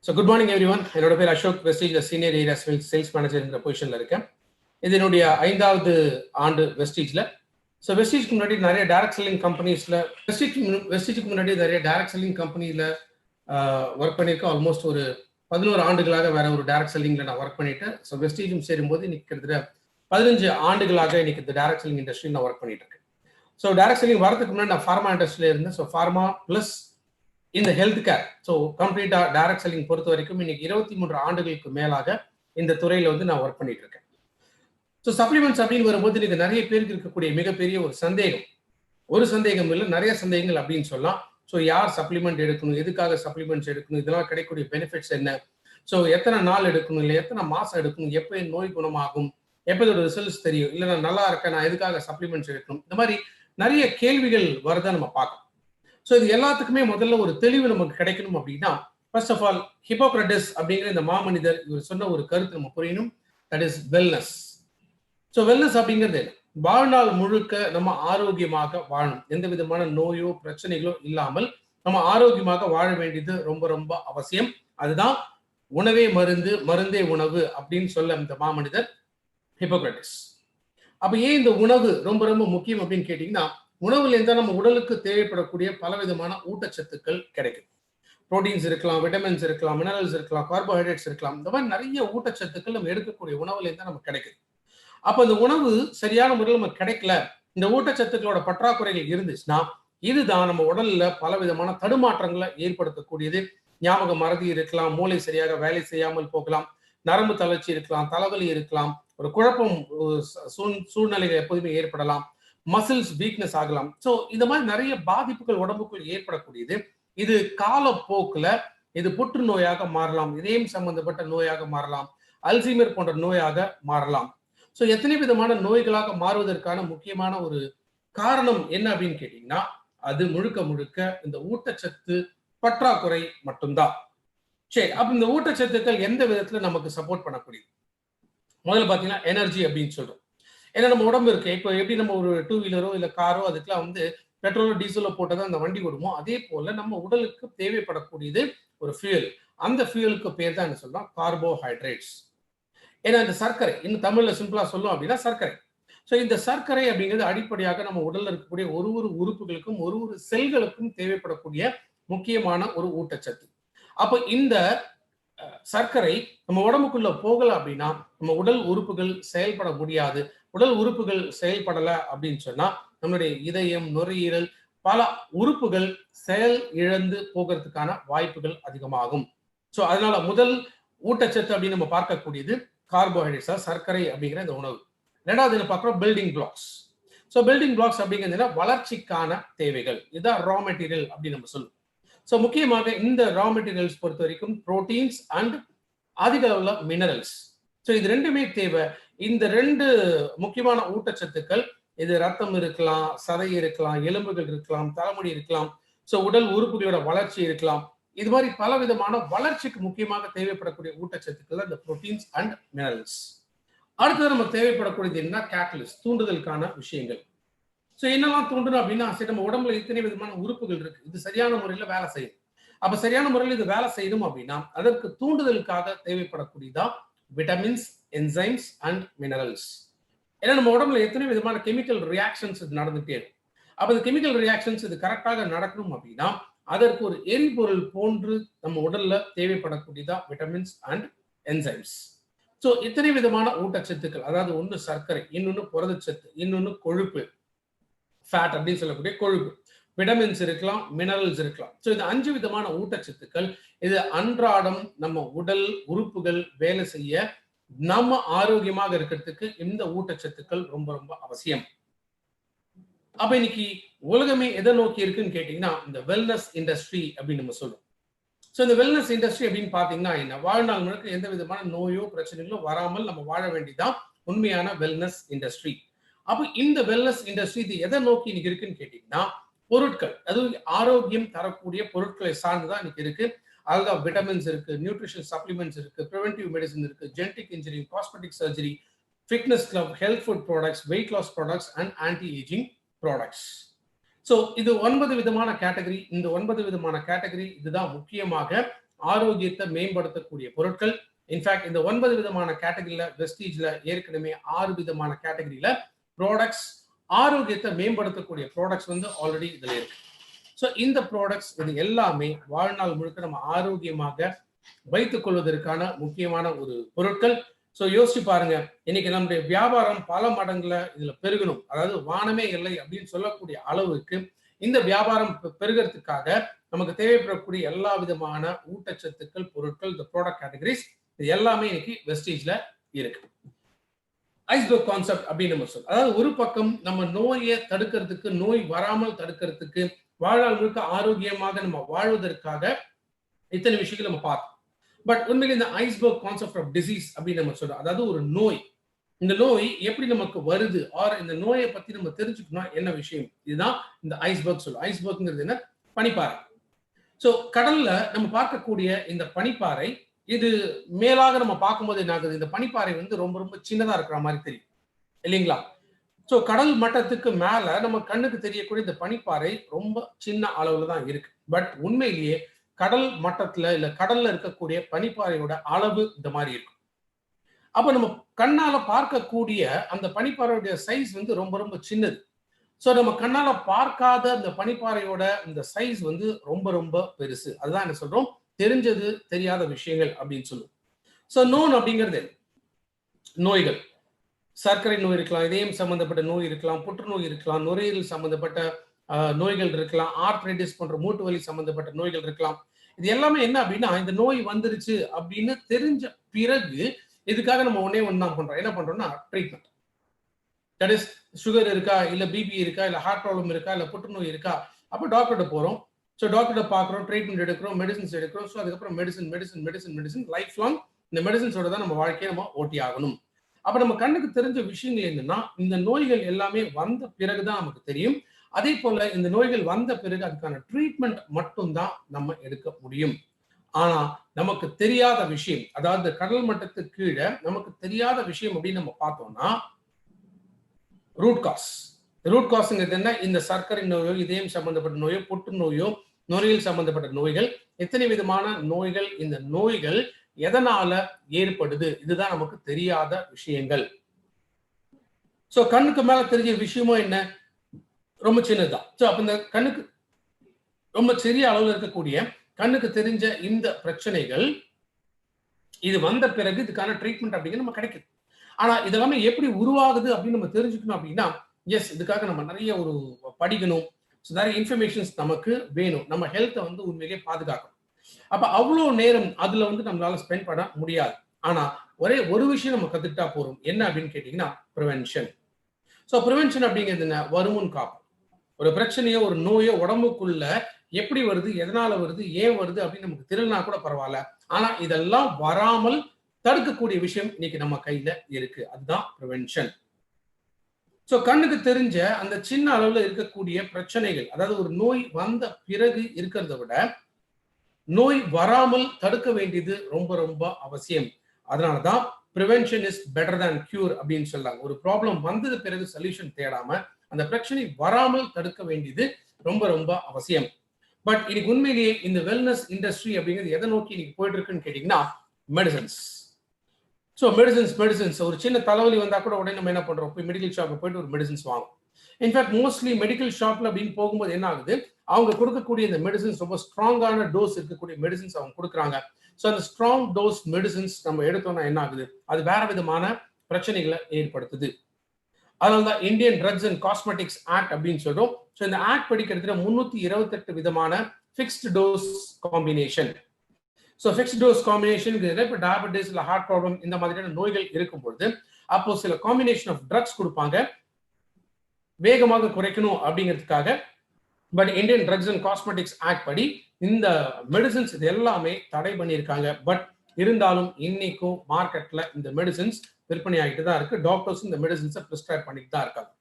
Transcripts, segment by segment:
So good morning every one. என்னோட பேர் Ashok wastage, senior area sales manager என்ற பொசிஷனில் இருக்கேன். இது என்னுடைய 5வது ஆண்டு வெஸ்டேஜில். ஸோ வெஸ்டேஜ்க்கு முன்னாடி நிறைய டைரக்ட் செல்லிங் கம்பெனிஸில் வெஸ்டேஜுக்கு முன்னாடி நிறைய டைரக்ட் செல்லிங் கம்பெனியில் ஒர்க் பண்ணியிருக்கேன். ஆல்மோஸ்ட் ஒரு 11 ஆண்டுகளாக வேற ஒரு டைரக்ட் செல்லிங்கில் நான் ஒர்க் பண்ணிட்டேன். ஸோ வெஸ்டேஜும் சேரும்போது இன்னைக்கு கிட்டத்தட்ட 15 ஆண்டுகளாக இன்னைக்கு இந்த டைரக்ட் செல்லிங் இண்டஸ்ட்ரி நான் ஒர்க் பண்ணிட்டு இருக்கேன். ஸோ டைரக்ட் செல்லிங் வரதுக்கு முன்னாடி நான் ஃபார்மா இண்டஸ்ட்ரியில் இருந்தேன். ஸோ ஃபார்மா ப்ளஸ் இந்த ஹெல்த் கேர், ஸோ கம்ப்ளீட்டா டைரக்ட் செல்லிங் பொறுத்த வரைக்கும் இன்னைக்கு 23 ஆண்டுகளுக்கு மேலாக இந்த துறையில வந்து நான் ஒர்க் பண்ணிட்டு இருக்கேன். ஸோ சப்ளிமெண்ட்ஸ் அப்படின்னு வரும்போது இன்னைக்கு நிறைய பேருக்கு இருக்கக்கூடிய மிகப்பெரிய ஒரு சந்தேகம் இல்லை, நிறைய சந்தேகங்கள் அப்படின்னு சொல்லலாம். ஸோ யார் சப்ளிமெண்ட் எடுக்கணும், எதுக்காக சப்ளிமெண்ட்ஸ் எடுக்கணும், இதெல்லாம் கிடைக்கக்கூடிய பெனிஃபிட்ஸ் என்ன, ஸோ எத்தனை நாள் எடுக்கணும், இல்லை எத்தனை மாசம் எடுக்கணும், எப்போ நோய் குணமாகும், எப்போ இதோட ரிசல்ட்ஸ் தெரியும், இல்லை நான் நல்லா இருக்கேன், நான் எதுக்காக சப்ளிமெண்ட்ஸ் எடுக்கணும், இந்த மாதிரி நிறைய கேள்விகள் வரதை நம்ம பார்க்கலாம். ஸோ இது எல்லாத்துக்குமே முதல்ல ஒரு தெளிவு நமக்கு கிடைக்கணும் அப்படின்னா, ஃபர்ஸ்ட் ஆஃப் ஆல் ஹிப்போக்ரட்டிஸ் அப்படிங்கிற இந்த மாமனிதர் இவர் சொன்ன ஒரு கருத்து நம்ம புரியணும். That is wellness. So wellness அப்படிங்கிறது வாழ்நாள் முழுக்க நம்ம ஆரோக்கியமாக வாழணும், எந்த விதமான நோயோ பிரச்சனைகளோ இல்லாமல் நம்ம ஆரோக்கியமாக வாழ வேண்டியது ரொம்ப ரொம்ப அவசியம். அதுதான் உணவே மருந்து, மருந்தே உணவு அப்படின்னு சொல்ல இந்த மாமனிதர் ஹிப்போக்ரட்டிஸ். அப்ப ஏன் இந்த உணவு ரொம்ப ரொம்ப முக்கியம் அப்படின்னு கேட்டீங்கன்னா, உணவுல இருந்தா நம்ம உடலுக்கு தேவைப்படக்கூடிய பலவிதமான ஊட்டச்சத்துக்கள் கிடைக்கும். புரோட்டீன்ஸ் இருக்கலாம், விட்டமின்ஸ் இருக்கலாம், மினரல்ஸ் இருக்கலாம், கார்போஹைட்ரேட்ஸ் இருக்கலாம். இந்த மாதிரி நிறைய ஊட்டச்சத்துக்கள் நம்ம எடுக்கக்கூடிய உணவுல இருந்தா நமக்கு கிடைக்குது. அப்ப இந்த உணவு சரியான முறையில் நமக்கு கிடைக்கல, இந்த ஊட்டச்சத்துக்களோட பற்றாக்குறைகள் இருந்துச்சுன்னா இதுதான் நம்ம உடல்ல பலவிதமான தடுமாற்றங்களை ஏற்படுத்தக்கூடியது. ஞாபக மறதி இருக்கலாம், மூளை சரியாக வேலை செய்யாமல் போகலாம், நரம்பு தளர்ச்சி இருக்கலாம், தலைவலி இருக்கலாம், ஒரு குழப்பம் சூழ்நிலைகள் எப்போதுமே ஏற்படலாம், மசில்ஸ் வீக்னஸ் ஆகலாம். ஸோ இந்த மாதிரி நிறைய பாதிப்புகள் உடம்புக்குள் ஏற்படக்கூடியது. இது காலப்போக்குல இது புற்றுநோயாக மாறலாம், இதயம் சம்பந்தப்பட்ட நோயாக மாறலாம், அல்சைமர் போன்ற நோயாக மாறலாம். ஸோ எத்தனை விதமான நோய்களாக மாறுவதற்கான முக்கியமான ஒரு காரணம் என்ன அப்படின்னு கேட்டீங்கன்னா, அது முழுக்க முழுக்க இந்த ஊட்டச்சத்து பற்றாக்குறை மட்டும்தான். சரி, அப்ப இந்த ஊட்டச்சத்துக்கள் எந்த விதத்துல நமக்கு சப்போர்ட் பண்ணக்கூடியது? முதல்ல பாத்தீங்கன்னா எனர்ஜி அப்படின்னு சொல்றோம். ஏன்னா நம்ம உடம்பு இருக்கு. இப்போ எப்படி நம்ம ஒரு 2 வீலரோ இல்லை காரோ அதுக்கெல்லாம் வந்து பெட்ரோலோ டீசலோ போட்டதான் அந்த வண்டி ஓடுமோ, அதே போல நம்ம உடலுக்கு தேவைப்படக்கூடியது ஒரு ஃபியூயல். அந்த ஃபியூயலுக்கு பேர் தான் என்ன சொல்றோம்? கார்போஹைட்ரேட்ஸ். ஏன்னா இந்த சர்க்கரை, இன்னும் தமிழ்ல சிம்பிளா சொல்லும் அப்படின்னா சர்க்கரை. ஸோ இந்த சர்க்கரை அப்படிங்கிறது அடிப்படையாக நம்ம உடல்ல இருக்கக்கூடிய ஒரு ஒரு உறுப்புகளுக்கும் ஒரு ஒரு செல்களுக்கும் தேவைப்படக்கூடிய முக்கியமான ஒரு ஊட்டச்சத்து. அப்ப இந்த சர்க்கரை நம்ம உடம்புக்குள்ள போகல அப்படின்னா நம்ம உடல் உறுப்புகள் செயல்பட முடியாது. உடல் உறுப்புகள் செயல்படல அப்படின்னு சொன்னா நம்மளுடைய இதயம், நுரையீரல், பல உறுப்புகள் செயல் இழந்து போகிறதுக்கான வாய்ப்புகள் அதிகமாகும். ஸோ அதனால முதல் ஊட்டச்சத்து அப்படின்னு நம்ம பார்க்கக்கூடியது கார்போஹைட்ரேட்ஸ், சர்க்கரை அப்படிங்கிற இந்த உணவு. ரெண்டாவது என்ன பார்க்குறோம்? Building blocks. So building blocks அப்படிங்கிறது வளர்ச்சிக்கான தேவைகள். இதுதான் ரா மெட்டீரியல் அப்படின்னு நம்ம சொல்லுவோம். ஸோ முக்கியமாக இந்த ரா மெட்டீரியல்ஸ் பொறுத்த வரைக்கும் புரோட்டீன்ஸ் அண்ட் அதிக அளவுல மினரல்ஸ். ஸோ இது ரெண்டுமே தேவை. இந்த ரெண்டு முக்கியமான ஊட்டச்சத்துக்கள், இது ரத்தம் இருக்கலாம், சதை இருக்கலாம், எலும்புகள் இருக்கலாம், தலைமுடி இருக்கலாம், ஸோ உடல் உறுப்புகளோட வளர்ச்சி இருக்கலாம். இது மாதிரி பல விதமான வளர்ச்சிக்கு முக்கியமாக தேவைப்படக்கூடிய ஊட்டச்சத்துக்கள் இந்த புரோட்டீன்ஸ் அண்ட் மினரல்ஸ். அடுத்தது நமக்கு தேவைப்படக்கூடியது என்ன? கேட்டலிஸ்ட், தூண்டுதலுக்கான விஷயங்கள். ஸோ என்னெல்லாம் தூண்டணும் அப்படின்னா, சரி நம்ம உடம்புல இத்தனை விதமான உறுப்புகள் இருக்கு, இது சரியான முறையில் வேலை செய்யும். அப்ப சரியான முறையில் இது வேலை செய்யணும் அப்படின்னா அதற்கு தூண்டுதலுக்காக தேவைப்படக்கூடியதா விட்டமின்ஸ், என்சைம்ஸ் அண்ட் மினரல்ஸ். ஏன்னா நம்ம உடம்புல எத்தனை விதமான கெமிக்கல் ரியாக்ஷன்ஸ் இது நடந்துட்டே இருக்கும். அப்ப இந்த கெமிக்கல் ரியாக்ஷன்ஸ் இது கரெக்டாக நடக்கணும் அப்படின்னா அதற்கு ஒரு எரிபொருள் போன்று நம்ம உடல்ல தேவைப்படக்கூடியதா விட்டமின்ஸ் அண்ட் என்சைம்ஸ். ஸோ இத்தனை விதமான ஊட்டச்சத்துக்கள், அதாவது ஒன்று சர்க்கரை, இன்னொன்று புரதச்சத்து, இன்னொன்று கொழுப்பு, ஃபேட் அப்படின்னு சொல்லக்கூடிய கொழுப்பு, விட்டமின்ஸ் இருக்கலாம், மினரல்ஸ் இருக்கலாம். ஸோ இந்த 5 விதமான ஊட்டச்சத்துக்கள் இது அன்றாடம் நம்ம உடல் உறுப்புகள் வேலை செய்ய, நம்ம ஆரோக்கியமாக இருக்கிறதுக்கு இந்த ஊட்டச்சத்துக்கள் ரொம்ப ரொம்ப அவசியம். அப்ப இன்னைக்கு உலகமே எதை நோக்கி இருக்குன்னு கேட்டீங்கன்னா இந்த வெல்னஸ் இண்டஸ்ட்ரி அப்படின்னு நம்ம சொல்லுவோம். ஸோ இந்த வெல்னஸ் இண்டஸ்ட்ரி அப்படின்னு பாத்தீங்கன்னா என்ன? வாழ்நாள் முழுக்க எந்த விதமான நோயோ பிரச்சனைகளோ வராமல் நம்ம வாழ வேண்டியதான் உண்மையான வெல்னஸ் இண்டஸ்ட்ரி. அப்ப இந்த வெல்னஸ் இண்டஸ்ட்ரி இது எதை நோக்கி இன்னைக்கு இருக்குன்னு கேட்டீங்கன்னா பொருட்கள், அதுவும் ஆரோக்கியம் தரக்கூடிய பொருட்களை சார்ந்துதான் இன்னைக்கு இருக்கு. அதுதான் விட்டமின்ஸ் இருக்கு, நியூட்ரிஷன் சப்ளிமெண்ட்ஸ் இருக்கு, ப்ரிவென்டிவ் மெடிசன் இருக்கு, genetic engineering, cosmetic surgery, fitness club, health food products, weight loss products and anti ageing products. So இது 9 விதமான கேட்டகரி. இந்த 9 விதமான கேட்டகரி இதுதான் முக்கியமாக ஆரோக்கியத்தை மேம்படுத்தக்கூடிய பொருட்கள். இன்ஃபேக்ட் இந்த 9 விதமான கேட்டகரியில வெஸ்டீஜ்ல ஏற்கனவே 6 விதமான கேட்டகரியில ப்ராடக்ட்ஸ், ஆரோக்கியத்தை மேம்படுத்தக்கூடிய ப்ராடக்ட்ஸ் வந்து ஆல்ரெடி இதுல இருக்கு. ஸோ இந்த ப்ராடக்ட்ஸ் இது எல்லாமே வாழ்நாள் முழுக்க நம்ம ஆரோக்கியமாக வைத்துக் கொள்வதற்கான முக்கியமான ஒரு பொருட்கள். ஸோ யோசிச்சு பாருங்க, இன்னைக்கு நம்முடைய வியாபாரம் பல மடங்குல இதுல பெருகணும், அதாவது வானமே இல்லை அப்படின்னு சொல்லக்கூடிய அளவுக்கு இந்த வியாபாரம் பெருகிறதுக்காக நமக்கு தேவைப்படக்கூடிய எல்லா விதமான ஊட்டச்சத்துக்கள், பொருட்கள், இந்த ப்ராடக்ட் கேட்டகரிஸ் இது எல்லாமே இன்னைக்கு வெஸ்டீஜ்ல இருக்கு. ஐஸ்பர்க் கான்செப்ட் அப்படின்னு நம்ம சொல்றோம். அதாவது ஒரு பக்கம் நம்ம நோயை தடுக்கிறதுக்கு, நோய் வராமல் தடுக்கிறதுக்கு, வாழ்நாள் முழுக்க ஆரோக்கியமாக நம்ம வாழ்வதற்காக இத்தனை விஷயங்கள் நம்ம பார்த்தோம். பட் உண்மையில இந்த ஐஸ்பர்க் கான்செப்ட் ஆஃப் டிசீஸ் அப்படின்னு நம்ம சொல்றோம். அதாவது ஒரு நோய், இந்த நோய் எப்படி நமக்கு வருது, ஆர் இந்த நோயை பத்தி நம்ம தெரிஞ்சுக்கணும் என்ன விஷயம், இதுதான் இந்த ஐஸ்பர்க் சொல்லுவோம். ஐஸ்பர்க்ங்கிறது என்ன? பனிப்பாறை. ஸோ கடல்ல நம்ம பார்க்கக்கூடிய இந்த பனிப்பாறை, இது மேலாக நம்ம பார்க்கும்போது என்ன ஆகுது, இந்த பனிப்பாறை வந்து ரொம்ப ரொம்ப சின்னதா இருக்கிற மாதிரி தெரியும் இல்லைங்களா? ஸோ கடல் மட்டத்துக்கு மேல நம்ம கண்ணுக்கு தெரியக்கூடிய இந்த பனிப்பாறை ரொம்ப சின்ன அளவுல தான் இருக்கு. பட் உண்மையிலேயே கடல் மட்டத்துல இல்ல கடல்ல இருக்கக்கூடிய பனிப்பாறையோட அளவு இந்த மாதிரி இருக்கும். அப்ப நம்ம கண்ணால பார்க்கக்கூடிய அந்த பனிப்பாறையோட சைஸ் வந்து ரொம்ப ரொம்ப சின்னது. ஸோ நம்ம கண்ணால பார்க்காத அந்த பனிப்பாறையோட இந்த சைஸ் வந்து ரொம்ப ரொம்ப பெருசு. அதுதான் என்ன சொல்றோம், தெரிஞ்சது தெரியாத விஷயங்கள் அப்படின்னு சொல்லுவோம். ஸோ நோன் அப்படிங்கிறது நோய்கள், சர்க்கரை நோய் இருக்கலாம், இதயம் சம்பந்தப்பட்ட நோய் இருக்கலாம், புற்றுநோய் இருக்கலாம், நுரையீரல் சம்பந்தப்பட்ட நோய்கள் இருக்கலாம், ஆர்த்ரைட்டிஸ் போன்ற மூட்டு வலி சம்பந்தப்பட்ட நோய்கள் இருக்கலாம். இது எல்லாமே என்ன அப்படின்னா, இந்த நோய் வந்துருச்சு அப்படின்னு தெரிஞ்ச பிறகு இதுக்காக நம்ம ஒன்னே ஒன்று தான் பண்றோம். என்ன பண்றோம்னா ட்ரீட்மெண்ட். தட் இஸ் சுகர் இருக்கா, இல்ல பிபி இருக்கா, இல்ல ஹார்ட் ப்ராப்ளம் இருக்கா, இல்ல புற்றுநோய் இருக்கா, அப்போ டாக்டர்கிட்ட போறோம். ஸோ டாக்டர்கிட்ட பார்க்குறோம், ட்ரீட்மெண்ட் எடுக்கிறோம், மெடிசன்ஸ் எடுக்கிறோம். ஸோ அதுக்கப்புறம் மெடிசன் லைஃப் லாங் இந்த மெடிசன்ஸோட தான் நம்ம வாழ்க்கையை நம்ம ஓட்டி ஆகணும். அப்ப நம்ம கண்ணுக்கு தெரிஞ்ச விஷயங்கள் என்னன்னா, இந்த நோய்கள் எல்லாமே வந்த பிறகுதான் நமக்கு தெரியும். அதே போல இந்த நோய்கள் வந்த பிறகு அதுக்கான ட்ரீட்மெண்ட் மட்டும்தான் நம்ம எடுக்க முடியும். ஆனா நமக்கு தெரியாத விஷயம், அதாவது கடல் மட்டத்துக்கு கீழே நமக்கு தெரியாத விஷயம் அப்படின்னு நம்ம பார்த்தோம்னா ரூட் காஸ். ரூட் காஸ்ங்கிறது என்ன? இந்த சர்க்கரை நோயோ, இதயம் சம்பந்தப்பட்ட நோயோ, புற்றுநோயோ, நுரையீரல் சம்பந்தப்பட்ட நோய்கள், எத்தனை விதமான நோய்கள், இந்த நோய்கள் எதனால ஏற்படுது, இதுதான் நமக்கு தெரியாத விஷயங்கள். சோ கண்ணுக்கு மேல தெரிஞ்ச விஷயமும் என்ன? ரொம்ப சின்னதுதான். சோ அப்ப இந்த கண்ணுக்கு ரொம்ப சிறிய அளவுல இருக்கக்கூடிய கண்ணுக்கு தெரிஞ்ச இந்த பிரச்சனைகள் இது வந்த பிறகு இதுக்கான ட்ரீட்மெண்ட் அப்படிங்கிறது நம்ம கிடைக்குது. ஆனா இதெல்லாமே எப்படி உருவாகுது அப்படின்னு நம்ம தெரிஞ்சுக்கணும் அப்படின்னா, எஸ் இதுக்காக நம்ம நிறைய ஒரு படிக்கணும், நிறைய இன்ஃபர்மேஷன்ஸ் நமக்கு வேணும். நம்ம ஹெல்த்தை வந்து உண்மையிலேயே பாதுகாக்கணும். அப்ப அவ்வளோ நேரம் அதுல வந்து நம்மளால ஸ்பெண்ட் பண்ண முடியாது. ஆனா ஒரே ஒரு விஷயம் நம்ம கத்துக்கிட்டா போறோம். என்ன அப்படின்னு கேட்டீங்கன்னா ப்ரிவென்ஷன். ஸோ ப்ரிவென்ஷன் அப்படிங்கிறது என்ன? வருமுன் காப்பு. ஒரு பிரச்சனையோ ஒரு நோயோ உடம்புக்குள்ள எப்படி வருது, எதனால வருது, ஏன் வருது அப்படின்னு நமக்கு தெரியலனா கூட பரவாயில்ல. ஆனா இதெல்லாம் வராமல் தடுக்கக்கூடிய விஷயம் இன்னைக்கு நம்ம கையில இருக்கு. அதுதான் ப்ரிவென்ஷன். ஸோ கண்ணுக்கு தெரிஞ்ச அந்த சின்ன அளவுல இருக்கக்கூடிய பிரச்சனைகள், அதாவது ஒரு நோய் வந்த பிறகு இருக்கிறத விட நோய் வராமல் தடுக்க வேண்டியது ரொம்ப ரொம்ப அவசியம். அதனாலதான் prevention is better than cure அப்படின்னு சொல்றாங்க. ஒரு ப்ராப்ளம் வந்தது பிறகு சொல்யூஷன் தேடாம அந்த பிரச்சனை வராமல் தடுக்க வேண்டியது ரொம்ப ரொம்ப அவசியம். பட் இன்னைக்கு உண்மையிலேயே இந்த வெல்னஸ் இண்டஸ்ட்ரி அப்படிங்கிறது எதை நோக்கி இன்னைக்கு போயிட்டு இருக்குன்னு கேட்டீங்கன்னா மெடிசன்ஸ். ஸோ மெடிசன்ஸ் ஒரு சின்ன தலைவலி வந்தா கூட உடனே நம்ம என்ன பண்றோம், போய் மெடிக்கல் ஷாப்ல போயிட்டு ஒரு மெடிசன்ஸ் வாங்கும். இன்ஃபேக்ட் மோஸ்ட்லி மெடிக்கல் ஷாப்ல அப்படின்னு போகும்போது என்ன ஆகுது, அவங்க கொடுக்கக்கூடிய இந்த மெடிசன்ஸ் ரொம்ப ஸ்ட்ராங்கான டோஸ் இருக்கக்கூடிய மெடிசன்ஸ் அவங்க கொடுக்குறாங்க. ஸோ அந்த ஸ்ட்ராங் டோஸ் மெடிசன்ஸ் நம்ம எடுத்தோம்னா என்ன ஆகுது, அது வேற விதமான பிரச்சனைகளை ஏற்படுத்துது. அதனால்தான் Indian drugs and cosmetics act அப்படின்னு சொல்றோம். ஸோ இந்த ஆக்ட் படி கிட்டத்தட்ட 328 விதமான fixed dose combination. So fixed dose combination இப்போ டயபெட்டிஸ் இல்லை ஹார்ட் ப்ராப்ளம் இந்த மாதிரியான நோய்கள் இருக்கும் பொழுது அப்போ சில காம்பினேஷன் ஆஃப் ட்ரக்ஸ் கொடுப்பாங்க வேகமாக குறைக்கணும் அப்படிங்கிறதுக்காக. But Indian drugs and cosmetics act படி இந்த மெடிசன்ஸ் இது எல்லாமே தடை பண்ணியிருக்காங்க. பட் இருந்தாலும் இன்னைக்கும் மார்க்கெட்ல இந்த மெடிசன்ஸ் விற்பனை ஆகிட்டு தான் இருக்கு. டாக்டர்ஸ் இந்த மெடிசன்ஸை பிரிஸ்கிரைப் பண்ணிட்டு தான் இருக்காங்க.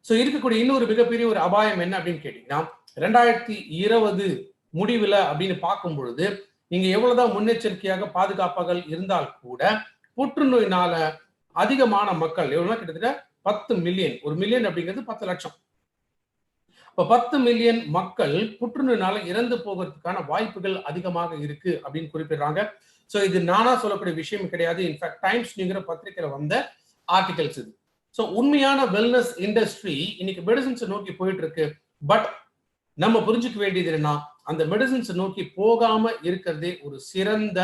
ஸோ இருக்கக்கூடிய இன்னொரு மிகப்பெரிய ஒரு அபாயம் என்ன அப்படின்னு கேட்டீங்கன்னா 2020 முடிவுல அப்படின்னு பார்க்கும் பொழுது நீங்க எவ்வளவுதான் முன்னெச்சரிக்கையாக பாதுகாப்பாக இருந்தால் கூட புற்றுநோயினால அதிகமான மக்கள் எவ்வளவு, கிட்டத்தட்ட 10 மில்லியன். ஒரு மில்லியன் அப்படிங்கிறது 10 லட்சம். இப்போ 10 மில்லியன் மக்கள் புற்றுநோயினால இறந்து போகிறதுக்கான வாய்ப்புகள் அதிகமாக இருக்கு அப்படின்னு குறிப்பிடுறாங்க. ஸோ இது நானா சொல்லக்கூடிய விஷயம் கிடையாது. இன்ஃபேக்ட் டைம்ஸ்ங்கிற பத்திரிகையில வந்த ஆர்டிகல்ஸ் இது. ஸோ உண்மையான வெல்னஸ் இண்டஸ்ட்ரி இன்னைக்கு மெடிசின்ஸ் நோக்கி போயிட்டு இருக்கு. பட் நம்ம புரிஞ்சுக்க வேண்டியது என்னன்னா, அந்த மெடிசின்ஸ் நோக்கி போகாம இருக்கிறதே ஒரு சிறந்த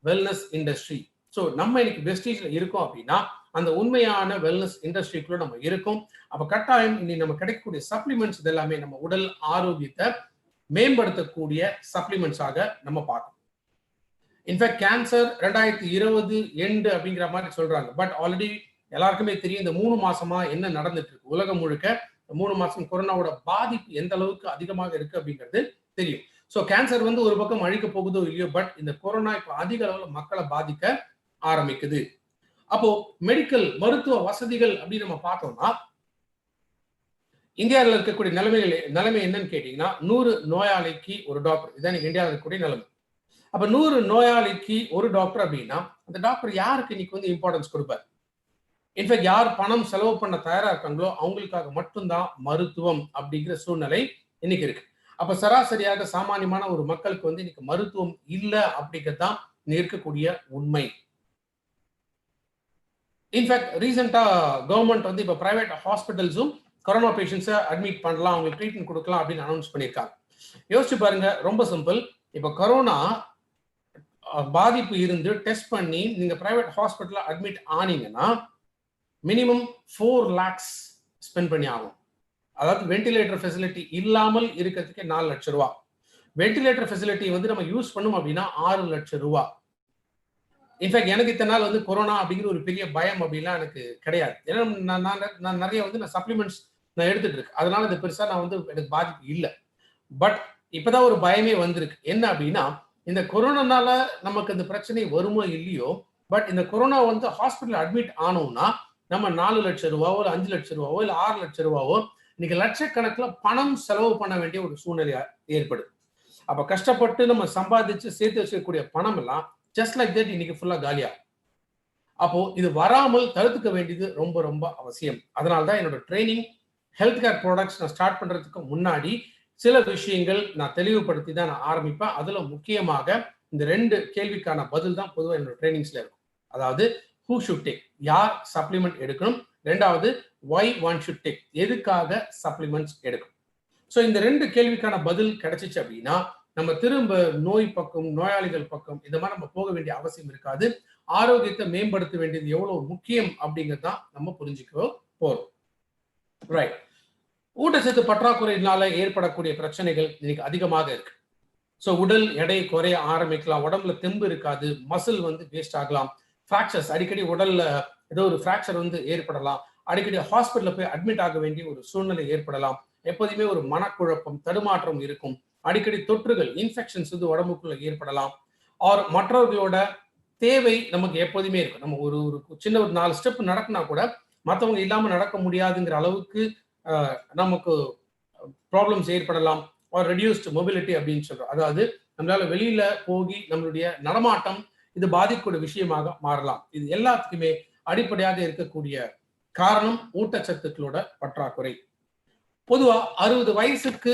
வெல்னஸ் இண்டஸ்ட்ரி. ஸோ நம்ம இன்னைக்கு வெஸ்டீஜ்ல இருக்கோம் அப்படின்னா அந்த உண்மையான வெல்னஸ் இண்டஸ்ட்ரிக்குள்ள நம்ம இருக்கோம். அப்ப கட்டாயம் இன்னைக்கு நம்ம கிடைக்கக்கூடிய சப்ளிமெண்ட்ஸ் இதெல்லாமே நம்ம உடல் ஆரோக்கியத்தை மேம்படுத்தக்கூடிய சப்ளிமெண்ட்ஸாக நம்ம பார்க்கணும். இன்ஃபேக்ட் கேன்சர் 2020 எண்டு அப்படிங்கிற மாதிரி சொல்றாங்க. பட் ஆல்ரெடி எல்லாருக்குமே தெரியும் இந்த 3 மாசமா என்ன நடந்துட்டு இருக்கு. உலகம் முழுக்க 3 மாசம் கொரோனாவோட பாதிப்பு எந்த அளவுக்கு அதிகமாக இருக்கு அப்படிங்கிறது தெரியும். ஸோ கேன்சர் வந்து ஒரு பக்கம் அழிக்க போகுதோ இல்லையோ, பட் இந்த கொரோனா இப்போ அதிக அளவில் மக்களை பாதிக்க ஆரம்பிக்குது. அப்போ மெடிக்கல் மருத்துவ வசதிகள் அப்படின்னு நம்ம பார்த்தோம்னா இந்தியாவில் இருக்கக்கூடிய நிலைமை என்னன்னு கேட்டீங்கன்னா 100 நோயாளிக்கு ஒரு டாக்டர். இதான் இந்தியாவில் இருக்கக்கூடிய நிலைமை. அப்ப 100 நோயாளிக்கு ஒரு டாக்டர் அப்படின்னா அந்த டாக்டர் யாருக்கு இன்னைக்கு வந்து இம்பார்ட்டன்ஸ் கொடுப்பார்? இன்ஃபேக்ட் யார் பணம் செலவு பண்ண தயாரா இருக்காங்களோ அவங்களுக்காக மட்டும்தான் மருத்துவம் அப்படிங்கிற சூழ்நிலை இன்னைக்கு இருக்கு. அப்ப சராசரியாக சாமானியமான ஒரு மக்களுக்கு வந்து இன்னைக்கு மருத்துவம் இல்லை அப்படிங்கிறது தான் இருக்கக்கூடிய உண்மை. இன்ஃபேக்ட் ரீசெண்டா கவர்மெண்ட் வந்து இப்ப பிரைவேட் ஹாஸ்பிட்டல்ஸும் கொரோனா பேஷண்ட்ஸை அட்மிட் பண்ணலாம், அவங்களுக்கு ட்ரீட்மெண்ட் கொடுக்கலாம் அப்படின்னு அனௌன்ஸ் பண்ணியிருக்காங்க. யோசிச்சு பாருங்க, ரொம்ப சிம்பிள். இப்ப கொரோனா பாதிப்பு இருந்து டெஸ்ட் பண்ணி நீங்க பிரைவேட் ஹாஸ்பிட்டல்ல அட்மிட் ஆனீங்கன்னா மினிமம் 4 lakhs ஸ்பெண்ட் பண்ணி ஆகும். அதாவது வென்டிலேட்டர் ஃபெசிலிட்டி இல்லாமல் இருக்கிறதுக்கு 4 லட்சம் ரூபாய். வென்டிலேட்டர் ஃபெசிலிட்டி வந்து நம்ம யூஸ் பண்ணோம் அப்படின்னா 6 லட்சம் ரூபாய். இன்ஃபேக்ட் எனக்கு இத்தனை நாள் வந்து கொரோனா அப்படிங்கிற ஒரு பெரிய பயம் அப்படிலாம் எனக்கு கிடையாது. ஏன்னா நான் நிறைய வந்து நான் சப்ளிமெண்ட்ஸ் நான் எடுத்துட்டு இருக்கேன். அதனால இது பெருசா நான் வந்து எனக்கு பாதிப்பு இல்லை. பட் இப்பதான் ஒரு பயமே வந்திருக்கு. என்ன அப்படின்னா இந்த கொரோனானால நமக்கு இந்த பிரச்சனை வருமோ இல்லையோ, பட் இந்த கொரோனா வந்து ஹாஸ்பிட்டல் அட்மிட் ஆனோம்னா நம்ம 4 லட்சம் ரூபாவோ இல்லை 5 லட்சம் ரூபாவோ இல்லை 6 லட்சம் ரூபாவோ இன்னைக்கு லட்சக்கணக்கில் பணம் செலவு பண்ண வேண்டிய ஒரு சூழ்நிலை ஏற்படுது. அப்ப கஷ்டப்பட்டு நம்ம சம்பாதிச்சு சேர்த்து வச்சிருக்கக்கூடிய பணம் எல்லாம் ஜஸ்ட் லைக் தட் இன்னைக்கு ஃபுல்லா காலியா. அப்போ இது வராமல் தடுத்துக்க வேண்டியது ரொம்ப ரொம்ப அவசியம். அதனால தான் என்னோட ட்ரைனிங் ஹெல்த் கேர் ப்ராடக்ட்ஸ் நான் ஸ்டார்ட் பண்றதுக்கு முன்னாடி சில விஷயங்கள் நான் தெளிவுபடுத்தி தான் நான் ஆரம்பிப்பேன். அதுல முக்கியமாக இந்த 2 கேள்விக்கான பதில் தான் பொதுவாக என்னோட ட்ரைனிங்ஸ்ல இருக்கும். அதாவது ஹூ ஷுட் டேக், யார் சப்ளிமெண்ட் எடுக்கணும், 2வது வை ஒன் ஷுட் டேக், எதுக்காக சப்ளிமெண்ட்ஸ் எடுக்கணும். ஸோ இந்த 2 கேள்விக்கான பதில் கிடைச்சிச்சு அப்படின்னா நம்ம திரும்ப நோய் பக்கம், நோயாளிகள் பக்கம் இந்த மாதிரி நம்ம போக வேண்டிய அவசியம் இருக்காது. ஆரோக்கியத்தை மேம்படுத்த வேண்டியது எவ்வளவு முக்கியம் அப்படிங்கிறதான் நம்ம புரிஞ்சுக்க போறோம். ரைட். ஊட்டச்சத்து பற்றாக்குறையினால ஏற்படக்கூடிய பிரச்சனைகள் இன்னைக்கு அதிகமாக இருக்கு. ஸோ உடல் எடை குறைய ஆரம்பிக்கலாம், உடம்புல தெம்பு இருக்காது, மசில் வந்து வேஸ்ட் ஆகலாம், ஃப்ராக்சர்ஸ் அடிக்கடி உடல்ல ஏதோ ஒரு ஃப்ராக்சர் வந்து ஏற்படலாம், அடிக்கடி ஹாஸ்பிட்டல்ல போய் அட்மிட் ஆக வேண்டிய ஒரு சூழ்நிலை ஏற்படலாம், எப்போதுமே ஒரு மனக்குழப்பம், தடுமாற்றம் இருக்கும், அடிக்கடி தொற்றுகள், இன்ஃபெக்ஷன்ஸ் வந்து உடம்புக்குள்ள ஏற்படலாம், ஆர் மற்றவர்களோட தேவை நமக்கு எப்போதுமே இருக்கும். நம்ம ஒரு சின்ன ஒரு 4 ஸ்டெப் நடக்குனா கூட மற்றவங்க இல்லாம நடக்க முடியாதுங்கிற அளவுக்கு நமக்கு ப்ராப்ளம்ஸ் ஏற்படலாம். ஆர் ரெடியூஸ்ட் மொபிலிட்டி அப்படின்னு சொல்றோம். அதாவது நம்மளால வெளியில போகி நம்மளுடைய நடமாட்டம் இது பாதிக்கக்கூடிய விஷயமாக மாறலாம். இது எல்லாத்துக்குமே அடிப்படையாக இருக்கக்கூடிய காரணம் ஊட்டச்சத்துக்களோட பற்றாக்குறை. பொதுவா 60 வயசுக்கு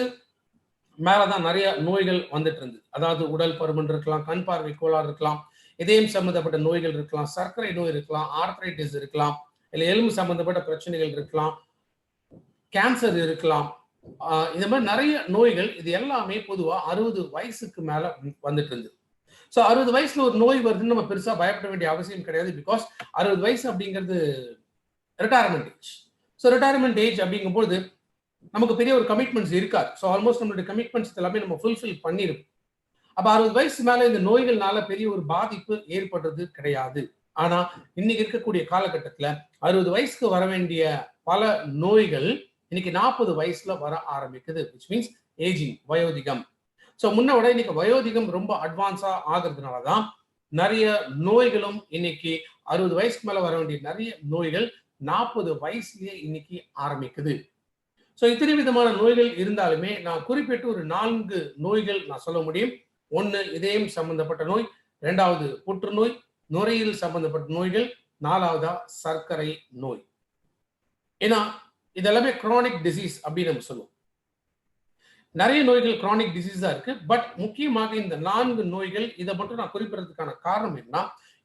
மேலதான் நிறைய நோய்கள் வந்துட்டு இருந்தது. அதாவது உடல் பருமன் இருக்கலாம், கண் பார்வை கோளாறு இருக்கலாம், இதயம் சம்பந்தப்பட்ட நோய்கள் இருக்கலாம், சர்க்கரை நோய் இருக்கலாம், ஆர்த்ரைட்டிஸ் இருக்கலாம், இல்லை எலும்பு சம்பந்தப்பட்ட பிரச்சனைகள் இருக்கலாம், கேன்சர் இருக்கலாம். இந்த மாதிரி நிறைய நோய்கள், இது எல்லாமே பொதுவா 60 வயசுக்கு மேல வந்துட்டு இருந்தது. ஸோ 60 வயசுல ஒரு நோய் வருதுன்னு நம்ம பெருசா பயப்பட வேண்டிய அவசியம் கிடையாது. பிகாஸ் 60 வயசு அப்படிங்கிறது retirement age. So retirement age அப்படிங்கும்போது நமக்கு பெரிய ஒரு கமிட்மெண்ட்ஸ் இருக்காது. ஸோ ஆல்மோஸ்ட் நம்மளுடைய கமிட்மெண்ட்ஸ் எல்லாமே நம்ம ஃபுல்ஃபில் பண்ணிருப்போம். அப்ப 60 வயசு மேல இந்த நோய்கள்னால பெரிய ஒரு பாதிப்பு ஏற்படுறது கிடையாது. ஆனா இன்னைக்கு இருக்கக்கூடிய காலகட்டத்துல 60 வயசுக்கு வர வேண்டிய பல நோய்கள் இன்னைக்கு 40 வயசுல வர ஆரம்பிக்குது. விச் மீன்ஸ் ஏஜிங், வயோதிகம். ஸோ முன்ன விட இன்னைக்கு வயோதிகம் ரொம்ப அட்வான்ஸா ஆகுறதுனாலதான் நிறைய நோய்களும் இன்னைக்கு 60 வயசுக்கு மேல வர வேண்டிய நிறைய நோய்கள் 40 வயசுலயே இன்னைக்கு ஆரம்பிக்குது. ஸோ இத்தனை விதமான நோய்கள் இருந்தாலுமே நான் குறிப்பிட்டு ஒரு 4 நோய்கள் நான் சொல்ல முடியும். 1 இதயம் சம்பந்தப்பட்ட நோய், 2வது புற்றுநோய், நுரையீரல் சம்பந்தப்பட்ட நோய்கள், 4வதா சர்க்கரை நோய். ஏன்னா இதெல்லாமே குரானிக் டிசீஸ் அப்படின்னு நம்ம சொல்லுவோம். நிறைய நோய்கள் கிரானிக் டிசீஸா இருக்கு. பட் முக்கியமாக இந்த 4 நோய்கள் இதை மட்டும் நான் குறிப்பிடுறதுக்கான காரணம் என்ன,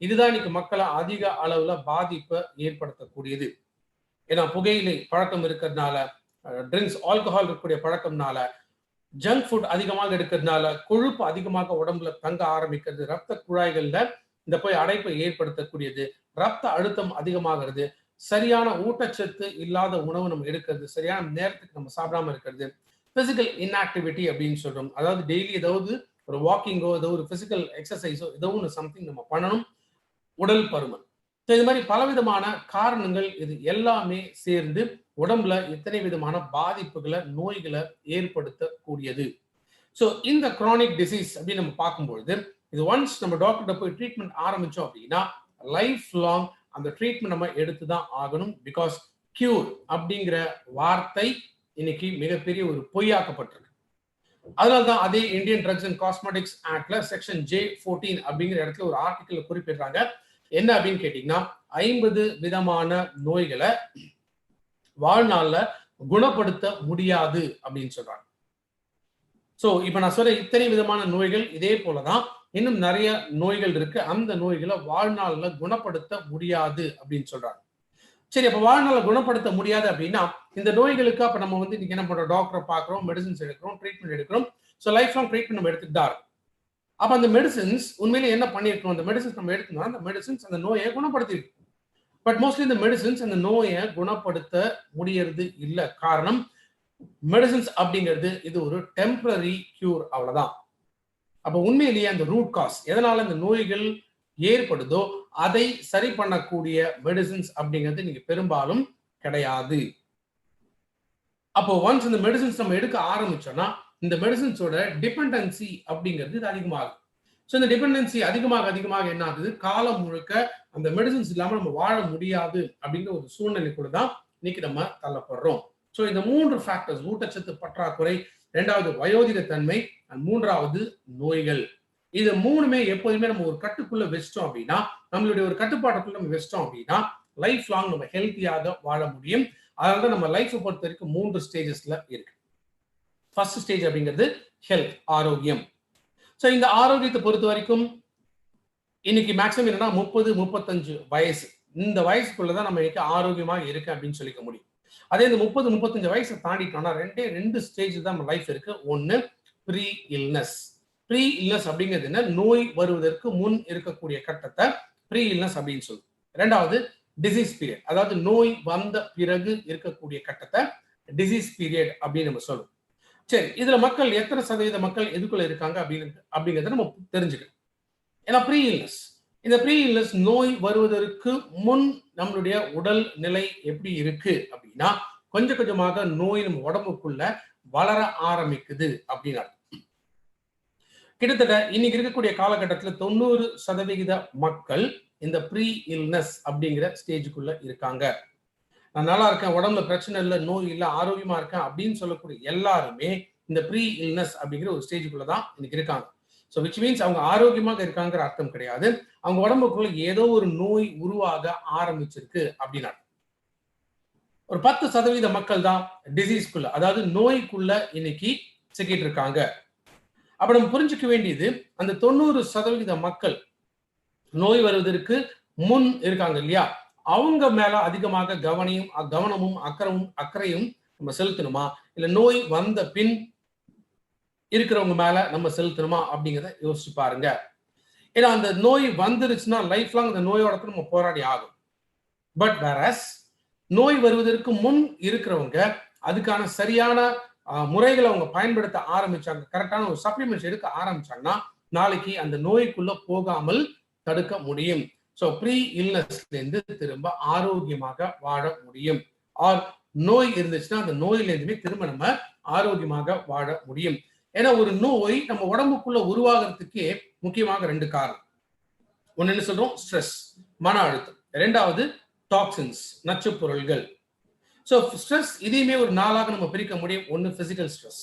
இதுதான் இன்னைக்கு மக்களை அதிக அளவுல பாதிப்பை ஏற்படுத்தக்கூடியது. ஏன்னா புகையிலை பழக்கம் இருக்கிறதுனால, ட்ரிங்க்ஸ் ஆல்கஹால் இருக்கக்கூடிய பழக்கம்னால, ஜங்க் ஃபுட் அதிகமாக எடுக்கிறதுனால, கொழுப்பு அதிகமாக உடம்புல தங்க ஆரம்பிக்கிறது, ரத்த குழாய்கள்ல இந்த போய் அடைப்பை ஏற்படுத்தக்கூடியது, ரத்த அழுத்தம் அதிகமாகிறது, சரியான ஊட்டச்சத்து இல்லாத உணவு நம்ம எடுக்கிறது, சரியான நேரத்துக்கு நம்ம சாப்பிடாம இருக்கிறது, பிசிக்கல் இன்ஆக்டிவிட்டி அப்படின்னு சொல்றோம். அதாவது டெய்லி ஏதாவது ஒரு வாக்கிங்கோ, ஏதோ ஒரு பிசிக்கல் எக்ஸசைஸோ ஏதோ ஒன்று சம்திங் நம்ம பண்ணணும். உடல் பருமன். இது மாதிரி பலவிதமான காரணங்கள் இது எல்லாமே சேர்ந்து உடம்புல எத்தனை விதமான பாதிப்புகளை, நோய்களை ஏற்படுத்தக்கூடியது. ஸோ இந்த கிரானிக் டிசீஸ் அப்படின்னு நம்ம பார்க்கும்பொழுது, இது ஒன்ஸ் நம்ம டாக்டர்கிட்ட போய் ட்ரீட்மெண்ட் ஆரம்பிச்சோம் அப்படின்னா லைஃப் லாங் அந்த ட்ரீட்மெண்ட் நம்ம எடுத்துதான் ஆகணும். பிகாஸ் கியூர் அப்படிங்கிற வார்த்தை இன்னைக்கு மிகப்பெரிய ஒரு பொய்யாக்கப்பட்டிருக்கு. அதனால்தான் அதே இந்தியன் ட்ரக்ஸ் அண்ட் காஸ்மெட்டிக்ஸ் ஆக்ட்ல செக்ஷன் J14 அப்படிங்கிற இடத்துல ஒரு ஆர்டிக்கல் குறிப்பிடுறாங்க. என்ன அப்படின்னு கேட்டீங்கன்னா, 50 விதமான நோய்களை வாழ்நாள்ல குணப்படுத்த முடியாது அப்படின்னு சொல்றாங்க. சோ இப்ப நான் சொல்ற இத்தனை விதமான நோய்கள் இதே போலதான் இன்னும் நிறைய நோய்கள் இருக்கு. அந்த நோய்களை வாழ்நாள்ல குணப்படுத்த முடியாது அப்படின்னு சொல்றாங்க. சரி, அப்ப வாழ்நாள குணப்படுத்த முடியாது அப்படின்னா இந்த நோய்களுக்கு அப்ப நம்ம வந்து இன்னைக்கு என்ன பண்றோம், டாக்டரை பார்க்கிறோம், மெடிசன்ஸ் எடுக்கிறோம், ட்ரீட்மெண்ட் எடுக்கிறோம். ஸோ லைஃப் லாங் ட்ரீட்மெண்ட் நம்ம எடுத்துட்டு தான் இருக்கும். அப்ப அந்த மெடிசின்ஸ் உண்மையிலே என்ன பண்ணிருக்கோம், அந்த மெடிசின்ஸ் நம்ம எடுக்கணும், அந்த மெடிசின்ஸ் அந்த நோயை குணப்படுத்திருக்கு. பட் மோஸ்ட்லி இந்த மெடிசின்ஸ் அந்த நோயை குணப்படுத்த முடியறது இல்லை. காரணம், மெடிசின்ஸ் அப்படிங்கிறது இது ஒரு டெம்பரரி கியூர், அவ்வளவுதான். அப்ப உண்மையிலேயே அந்த ரூட் காஸ் எதனால இந்த நோய்கள் ஏற்படுதோ அதை சரி பண்ணக்கூடிய மெடிசின்ஸ் அப்படிங்கிறது நீங்க பெரும்பாலும் கிடையாது. அப்போ ஒன்ஸ் இந்த மெடிசின்ஸ் நம்ம எடுக்க ஆரம்பிச்சோம்னா இந்த மெடிசின்ஸோட டிபெண்டன்சி அப்படிங்கிறது இது அதிகமாகும். ஸோ இந்த டிபெண்டன்சி அதிகமாக என்ன ஆகுது, காலம் முழுக்க அந்த மெடிசின்ஸ் இல்லாமல் நம்ம வாழ முடியாது அப்படிங்கிற ஒரு சூழ்நிலை கூட தான் இன்னைக்கு நம்ம தள்ளப்படுறோம். ஸோ இந்த 3 ஃபேக்டர்ஸ், ஊட்டச்சத்து பற்றாக்குறை, 2வது வயோதிக தன்மை, மூன்றாவது நோய்கள், இது 3மே எப்போதுமே நம்ம ஒரு கட்டுக்குள்ள வச்சிட்டோம் அப்படின்னா, நம்மளுடைய ஒரு கட்டுப்பாட்டுக்குள்ள நம்ம வச்சிட்டோம் அப்படின்னா லைஃப் லாங் நம்ம ஹெல்த்தியாக வாழ முடியும். அதனால நம்ம லைஃப் பொறுத்த வரைக்கும் 3 ஸ்டேஜஸ்ல இருக்கு. ஃபர்ஸ்ட் ஸ்டேஜ் அப்படிங்கிறது ஹெல்த், ஆரோக்கியம். ஸோ இந்த ஆரோக்கியத்தை பொறுத்த வரைக்கும் இன்னைக்கு மேக்ஸிமம் என்னன்னா 30-35 வயசு, இந்த வயசுக்குள்ளதான் நம்ம இன்னைக்கு ஆரோக்கியமா இருக்கு அப்படின்னு சொல்லிக்க முடியும். அதே இந்த 30-35 வயசை தாண்டிட்டோம்னா 2 ஸ்டேஜ் தான் நம்ம லைஃப் இருக்கு. ஒன்னு ப்ரீ இல்னஸ். ப்ரீ இல்னஸ் அப்படிங்கிறது என்ன, நோய் வருவதற்கு முன் இருக்கக்கூடிய கட்டத்தை ப்ரீ இல்னஸ் அப்படின்னு சொல்லுவோம். 2வது டிசீஸ் பீரியட், அதாவது நோய் வந்த பிறகு இருக்கக்கூடிய கட்டத்தை டிசீஸ் பீரியட் அப்படின்னு நம்ம சொல்லுவோம். சரி, இதுல மக்கள் எத்தனை சதவீத மக்கள் எதுக்குள்ள இருக்காங்க அப்படிங்கிறத நம்ம தெரிஞ்சுக்கணும். ஏன்னா ப்ரீ இல்னஸ், இந்த ப்ரீ இல்னஸ் நோய் வருவதற்கு முன் நம்மளுடைய உடல் நிலை எப்படி இருக்கு அப்படின்னா கொஞ்சம் கொஞ்சமாக நோய் நம்ம உடம்புக்குள்ள வளர ஆரம்பிக்குது அப்படின்னு. கிட்டத்தட்ட இன்னைக்கு இருக்கக்கூடிய காலகட்டத்தில் 90% மக்கள் இந்த ப்ரீ இல்னஸ் அப்படிங்கிற ஸ்டேஜுக்குள்ள இருக்காங்க. நான் நல்லா இருக்கேன், உடம்புல பிரச்சனை இல்லை, நோய் இல்லை, ஆரோக்கியமா இருக்கேன் அப்படின்னு சொல்லக்கூடிய எல்லாருமே இந்த ப்ரீ இல்னஸ் அப்படிங்கிற ஒரு ஸ்டேஜுக்குள்ளதான் இன்னைக்கு இருக்காங்க. ஸோ விச் மீன்ஸ் அவங்க ஆரோக்கியமாக இருக்காங்கிற அர்த்தம் கிடையாது, அவங்க உடம்புக்குள்ள ஏதோ ஒரு நோய் உருவாக ஆரம்பிச்சிருக்கு அப்படின்னா. ஒரு 10% மக்கள் தான் டிசீஸ்க்குள்ள, அதாவது நோய்க்குள்ள இன்னைக்கு சிக்கிட்டு இருக்காங்க. அப்ப நம்ம புரிஞ்சுக்க வேண்டியது, அந்த 90% மக்கள் நோய் வருவதற்கு முன் இருக்காங்க இல்லையா, அவங்க மேல அதிகமாக கவனமும் அக்கறையும் நம்ம செலுத்தணுமா, இல்ல நோய் வந்த பின் இருக்கிறவங்க மேல நம்ம செலுத்தணுமா அப்படிங்கிறத யோசிச்சு பாருங்க. ஏன்னா அந்த நோய் வந்துருச்சுன்னா லைஃப் லாங் அந்த நோயோட நம்ம போராடி ஆகும். பட் வேறஸ் நோய் வருவதற்கு முன் இருக்கிறவங்க அதுக்கான சரியான முறைகளை அவங்க பயன்படுத்த ஆரம்பிச்சாங்க, கரெக்டான ஒரு சப்ளிமெண்ட்ஸ் எடுக்க ஆரம்பிச்சாங்கன்னா நாளைக்கு அந்த நோய்க்குள்ள போகாமல் தடுக்க முடியும். ஸோ ப்ரீ இல்னஸ்ல இருந்து திரும்ப ஆரோக்கியமாக வாழ முடியும். ஆர் நோய் இருந்துச்சுன்னா அந்த நோயில இருந்துமே திரும்ப நம்ம ஆரோக்கியமாக வாழ முடியும். ஏன்னா ஒரு நோய் நம்ம உடம்புக்குள்ள உருவாகிறதுக்கே முக்கியமாக 2 காரணம். ஒன்னு என்ன சொல்றோம், ஸ்ட்ரெஸ், மன அழுத்தம். 2வது டாக்ஸின்ஸ், நச்சு பொருள்கள். ஸோ ஸ்ட்ரெஸ் இதையுமே ஒரு 4ஆக நம்ம பிரிக்க முடியும். ஒன்னு பிசிக்கல் ஸ்ட்ரெஸ்,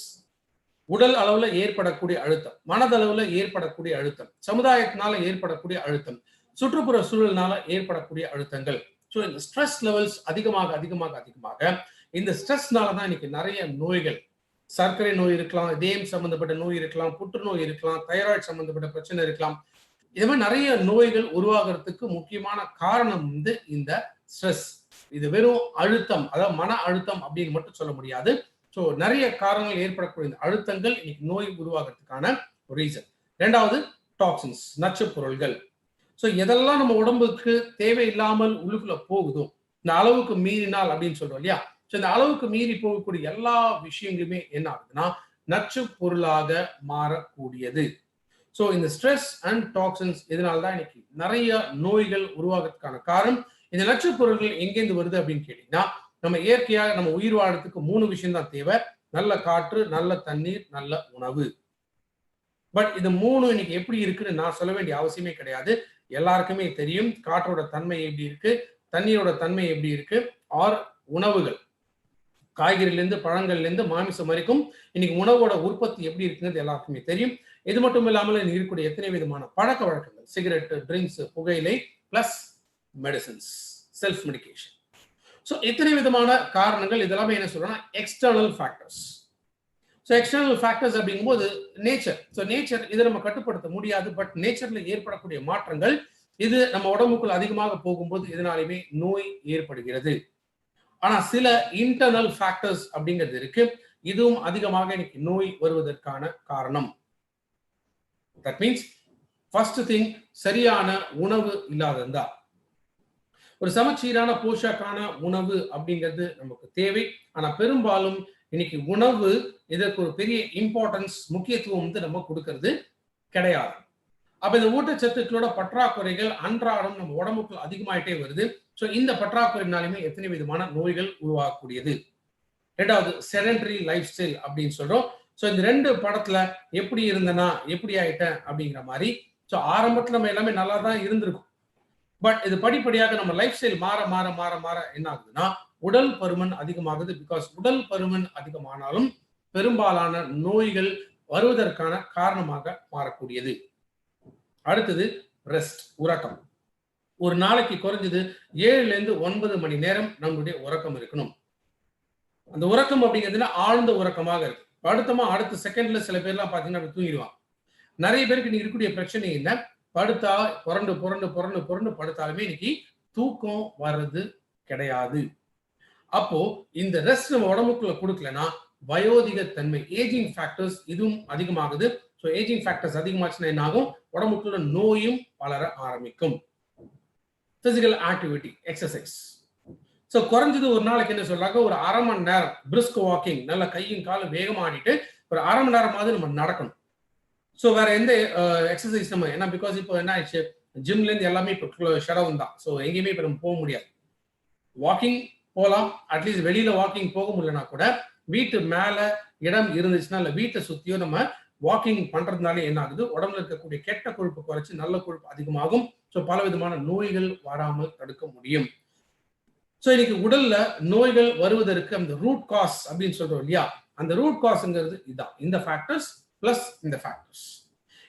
உடல் அளவுல ஏற்படக்கூடிய அழுத்தம், மனதளவுல ஏற்படக்கூடிய அழுத்தம், சமுதாயத்தினால ஏற்படக்கூடிய அழுத்தம், சுற்றுப்புற சூழலினால ஏற்படக்கூடிய அழுத்தங்கள். ஸோ இந்த ஸ்ட்ரெஸ் லெவல்ஸ் அதிகமாக இந்த ஸ்ட்ரெஸ்னால தான் இன்னைக்கு நிறைய நோய்கள் சர்க்கரை நோய் இருக்கலாம், இதயம் சம்பந்தப்பட்ட நோய் இருக்கலாம், புற்றுநோய் இருக்கலாம், தைராய்டு சம்பந்தப்பட்ட பிரச்சனை இருக்கலாம். இது மாதிரி நிறைய நோய்கள் உருவாகிறதுக்கு முக்கியமான காரணம் வந்து இந்த ஸ்ட்ரெஸ். இது வெறும் அழுத்தம், அதாவது மன அழுத்தம் அப்படின்னு மட்டும் சொல்ல முடியாது. ஸோ நிறைய காரணங்கள் ஏற்படக்கூடிய இந்த அழுத்தங்கள் இன்னைக்கு நோய் உருவாகிறதுக்கான ஒரு ரீசன். ரெண்டாவது டாக்ஸின்ஸ், நச்சு பொருள்கள். ஸோ எதெல்லாம் நம்ம உடம்புக்கு தேவையில்லாமல் உள்ளுக்குள்ள போகுதோ, இந்த அளவுக்கு மீறினால் அப்படின்னு சொல்றோம் இல்லையா. ஸோ இந்த அளவுக்கு மீறி போகக்கூடிய எல்லா விஷயங்களுமே என்ன ஆகுதுன்னா நச்சு பொருளாக மாறக்கூடியது. ஸோ இந்த ஸ்ட்ரெஸ் அண்ட் டாக்ஸின்ஸ் இதனால தான் இன்னைக்கு நிறைய நோய்கள் உருவாகிறதுக்கான காரணம். இந்த நச்சு பொருள்கள் எங்கேருந்து வருது அப்படின்னு கேட்டீங்கன்னா, நம்ம இயற்கையாக நம்ம உயிர் வாழறதுக்கு 3 விஷயம் தான் தேவை. நல்ல காற்று, நல்ல தண்ணீர், நல்ல உணவு. பட் இது 3 இன்னைக்கு எப்படி இருக்குன்னு நான் சொல்ல வேண்டிய அவசியமே கிடையாது. எல்லாருக்குமே தெரியும் காற்றோட தன்மை எப்படி இருக்கு, தண்ணீரோட தன்மை எப்படி இருக்கு, ஆர் உணவுகள் காய்கறிலேருந்து பழங்கள்லேருந்து மாமிசம் வரைக்கும் இன்னைக்கு உணவோட உற்பத்தி எப்படி இருக்குங்கிறது எல்லாருக்குமே தெரியும். இது மட்டும் இல்லாமல் இருக்கக்கூடிய எத்தனை விதமான பழக்க வழக்கங்கள், சிகரெட், ட்ரிங்க்ஸ், புகையிலை plus medicines, self medication. So இத்தனை விதமான காரணங்கள் இதெல்லாமே என்ன சொல்றோம்னா external factors. So external factors அப்படிங்கும்போது நேச்சர். ஸோ நேச்சர் இதை நம்ம கட்டுப்படுத்த முடியாது. பட் நேச்சர்ல ஏற்படக்கூடிய மாற்றங்கள் இது நம்ம உடம்புக்குள் அதிகமாக போகும்போது இதனாலுமே நோய் ஏற்படுகிறது. ஆனா சில இன்டர்னல் ஃபேக்டர்ஸ் அப்படிங்கிறது இருக்கு. இதுவும் அதிகமாக இன்னைக்கு நோய் வருவதற்கான காரணம். தட் மீன்ஸ் ஃபர்ஸ்ட் திங், சரியான உணவு இல்லாததா. ஒரு சமச்சீரான போஷாக்கான உணவு அப்படிங்கிறது நமக்கு தேவை. ஆனா பெரும்பாலும் இன்னைக்கு உணவு இதற்கு ஒரு பெரிய இம்பார்ட்டன்ஸ், முக்கியத்துவம் வந்து நம்ம கொடுக்கறது கிடையாது. அப்ப இந்த ஊட்டச்சத்துக்களோட பற்றாக்குறைகள் அன்றாடம் நம்ம உடம்புக்குள் அதிகமாயிட்டே வருது. ஸோ இந்த பற்றாக்குறையினாலுமே எத்தனை விதமான நோய்கள் உருவாகக்கூடியது. ரெண்டாவது செடென்டரி லைஃப் ஸ்டைல் அப்படின்னு சொல்றோம். ஸோ இந்த 2 படத்துல எப்படி இருந்தனா எப்படி ஆயிட்டேன் அப்படிங்கிற மாதிரி. ஸோ ஆரம்பத்துல நம்ம எல்லாமே நல்லா தான் இருந்திருக்கும். பட் இது படிப்படியாக நம்ம லைஃப் ஸ்டைல் மாற மாற மாற மாற என்ன ஆகுதுன்னா உடல் பருமன் அதிகமாகுது. பிகாஸ் உடல் பருமன் அதிகமானாலும் பெரும்பாலான நோய்கள் வருவதற்கான காரணமாக மாறக்கூடியது. அடுத்தது ரெஸ்ட், உறக்கம். ஒரு நாளைக்கு குறைஞ்சது 7 to 9 மணி நேரம் நம்மளுடைய உறக்கம் இருக்கணும். அந்த உறக்கம் அப்படிங்கிறதுல ஆழ்ந்த உறக்கமாக இருக்கு. படுத்தமா அடுத்த செகண்ட்ல சில பேர்லாம் பாத்தீங்கன்னா தூங்கிடுவாங்க. நிறைய பேருக்கு இன்னைக்கு இருக்கக்கூடிய பிரச்சனை என்ன, படுத்தா புரண்டு புரண்டு புரண்டு புரண்டு படுத்தாலுமே இன்னைக்கு தூக்கம் வர்றது கிடையாது. அப்போ இந்த ரெஸ்ட் நம்ம உடம்புக்குள்ள கொடுக்கலன்னா வயோதிக தன்மை, ஏஜிங் ஃபேக்டர்ஸ் இதுவும் அதிகமாகுது. ஸோ ஏஜிங் ஃபேக்டர்ஸ் அதிகமாச்சுன்னா என்ன ஆகும், உடம்புக்குள்ள நோயும் வளர ஆரம்பிக்கும். Physical activity, exercise. ஸோ குறைஞ்சது ஒரு நாளைக்கு என்ன சொல்றாங்க, ஒரு 1/2 மணி நேரம் பிரிஸ்க் வாக்கிங், நல்ல கையும் காலும் வேகமா ஆடிட்டு ஒரு 1/2 மணி நேரமாவது நம்ம நடக்கணும். ஸோ வேற எந்த எக்ஸசைஸ் நம்ம ஏன்னா பிகாஸ் இப்போ என்ன ஆயிடுச்சு, ஜிம்ல இருந்து எல்லாமே இப்போ ஷடவுன் தான். ஸோ எங்கேயுமே இப்போ நம்ம போக முடியாது. வாக்கிங் போகலாம், அட்லீஸ்ட் வெளியில வாக்கிங் போக முடியலன்னா கூட வீட்டு மேல இடம் இருந்துச்சுன்னா இல்லை வீட்டை சுத்தியோ நம்ம வாக்கிங் பண்றதுனால என்ன ஆகுது, உடம்புல இருக்கக்கூடிய கெட்ட கொழுப்பு குறைச்சி நல்ல கொழுப்பு அதிகமாகும். ஸோ பல விதமான நோய்கள் வராமல் தடுக்க முடியும். ஸோ இன்னைக்கு உடல்ல நோய்கள் வருவதற்கு அந்த ரூட் காஸ் அப்படின்னு சொல்றோம் இல்லையா, அந்த ரூட் காஸ்ங்கிறது இதுதான். இந்த ஃபேக்டர்ஸ் பிளஸ் இந்த ஃபேக்டர்ஸ்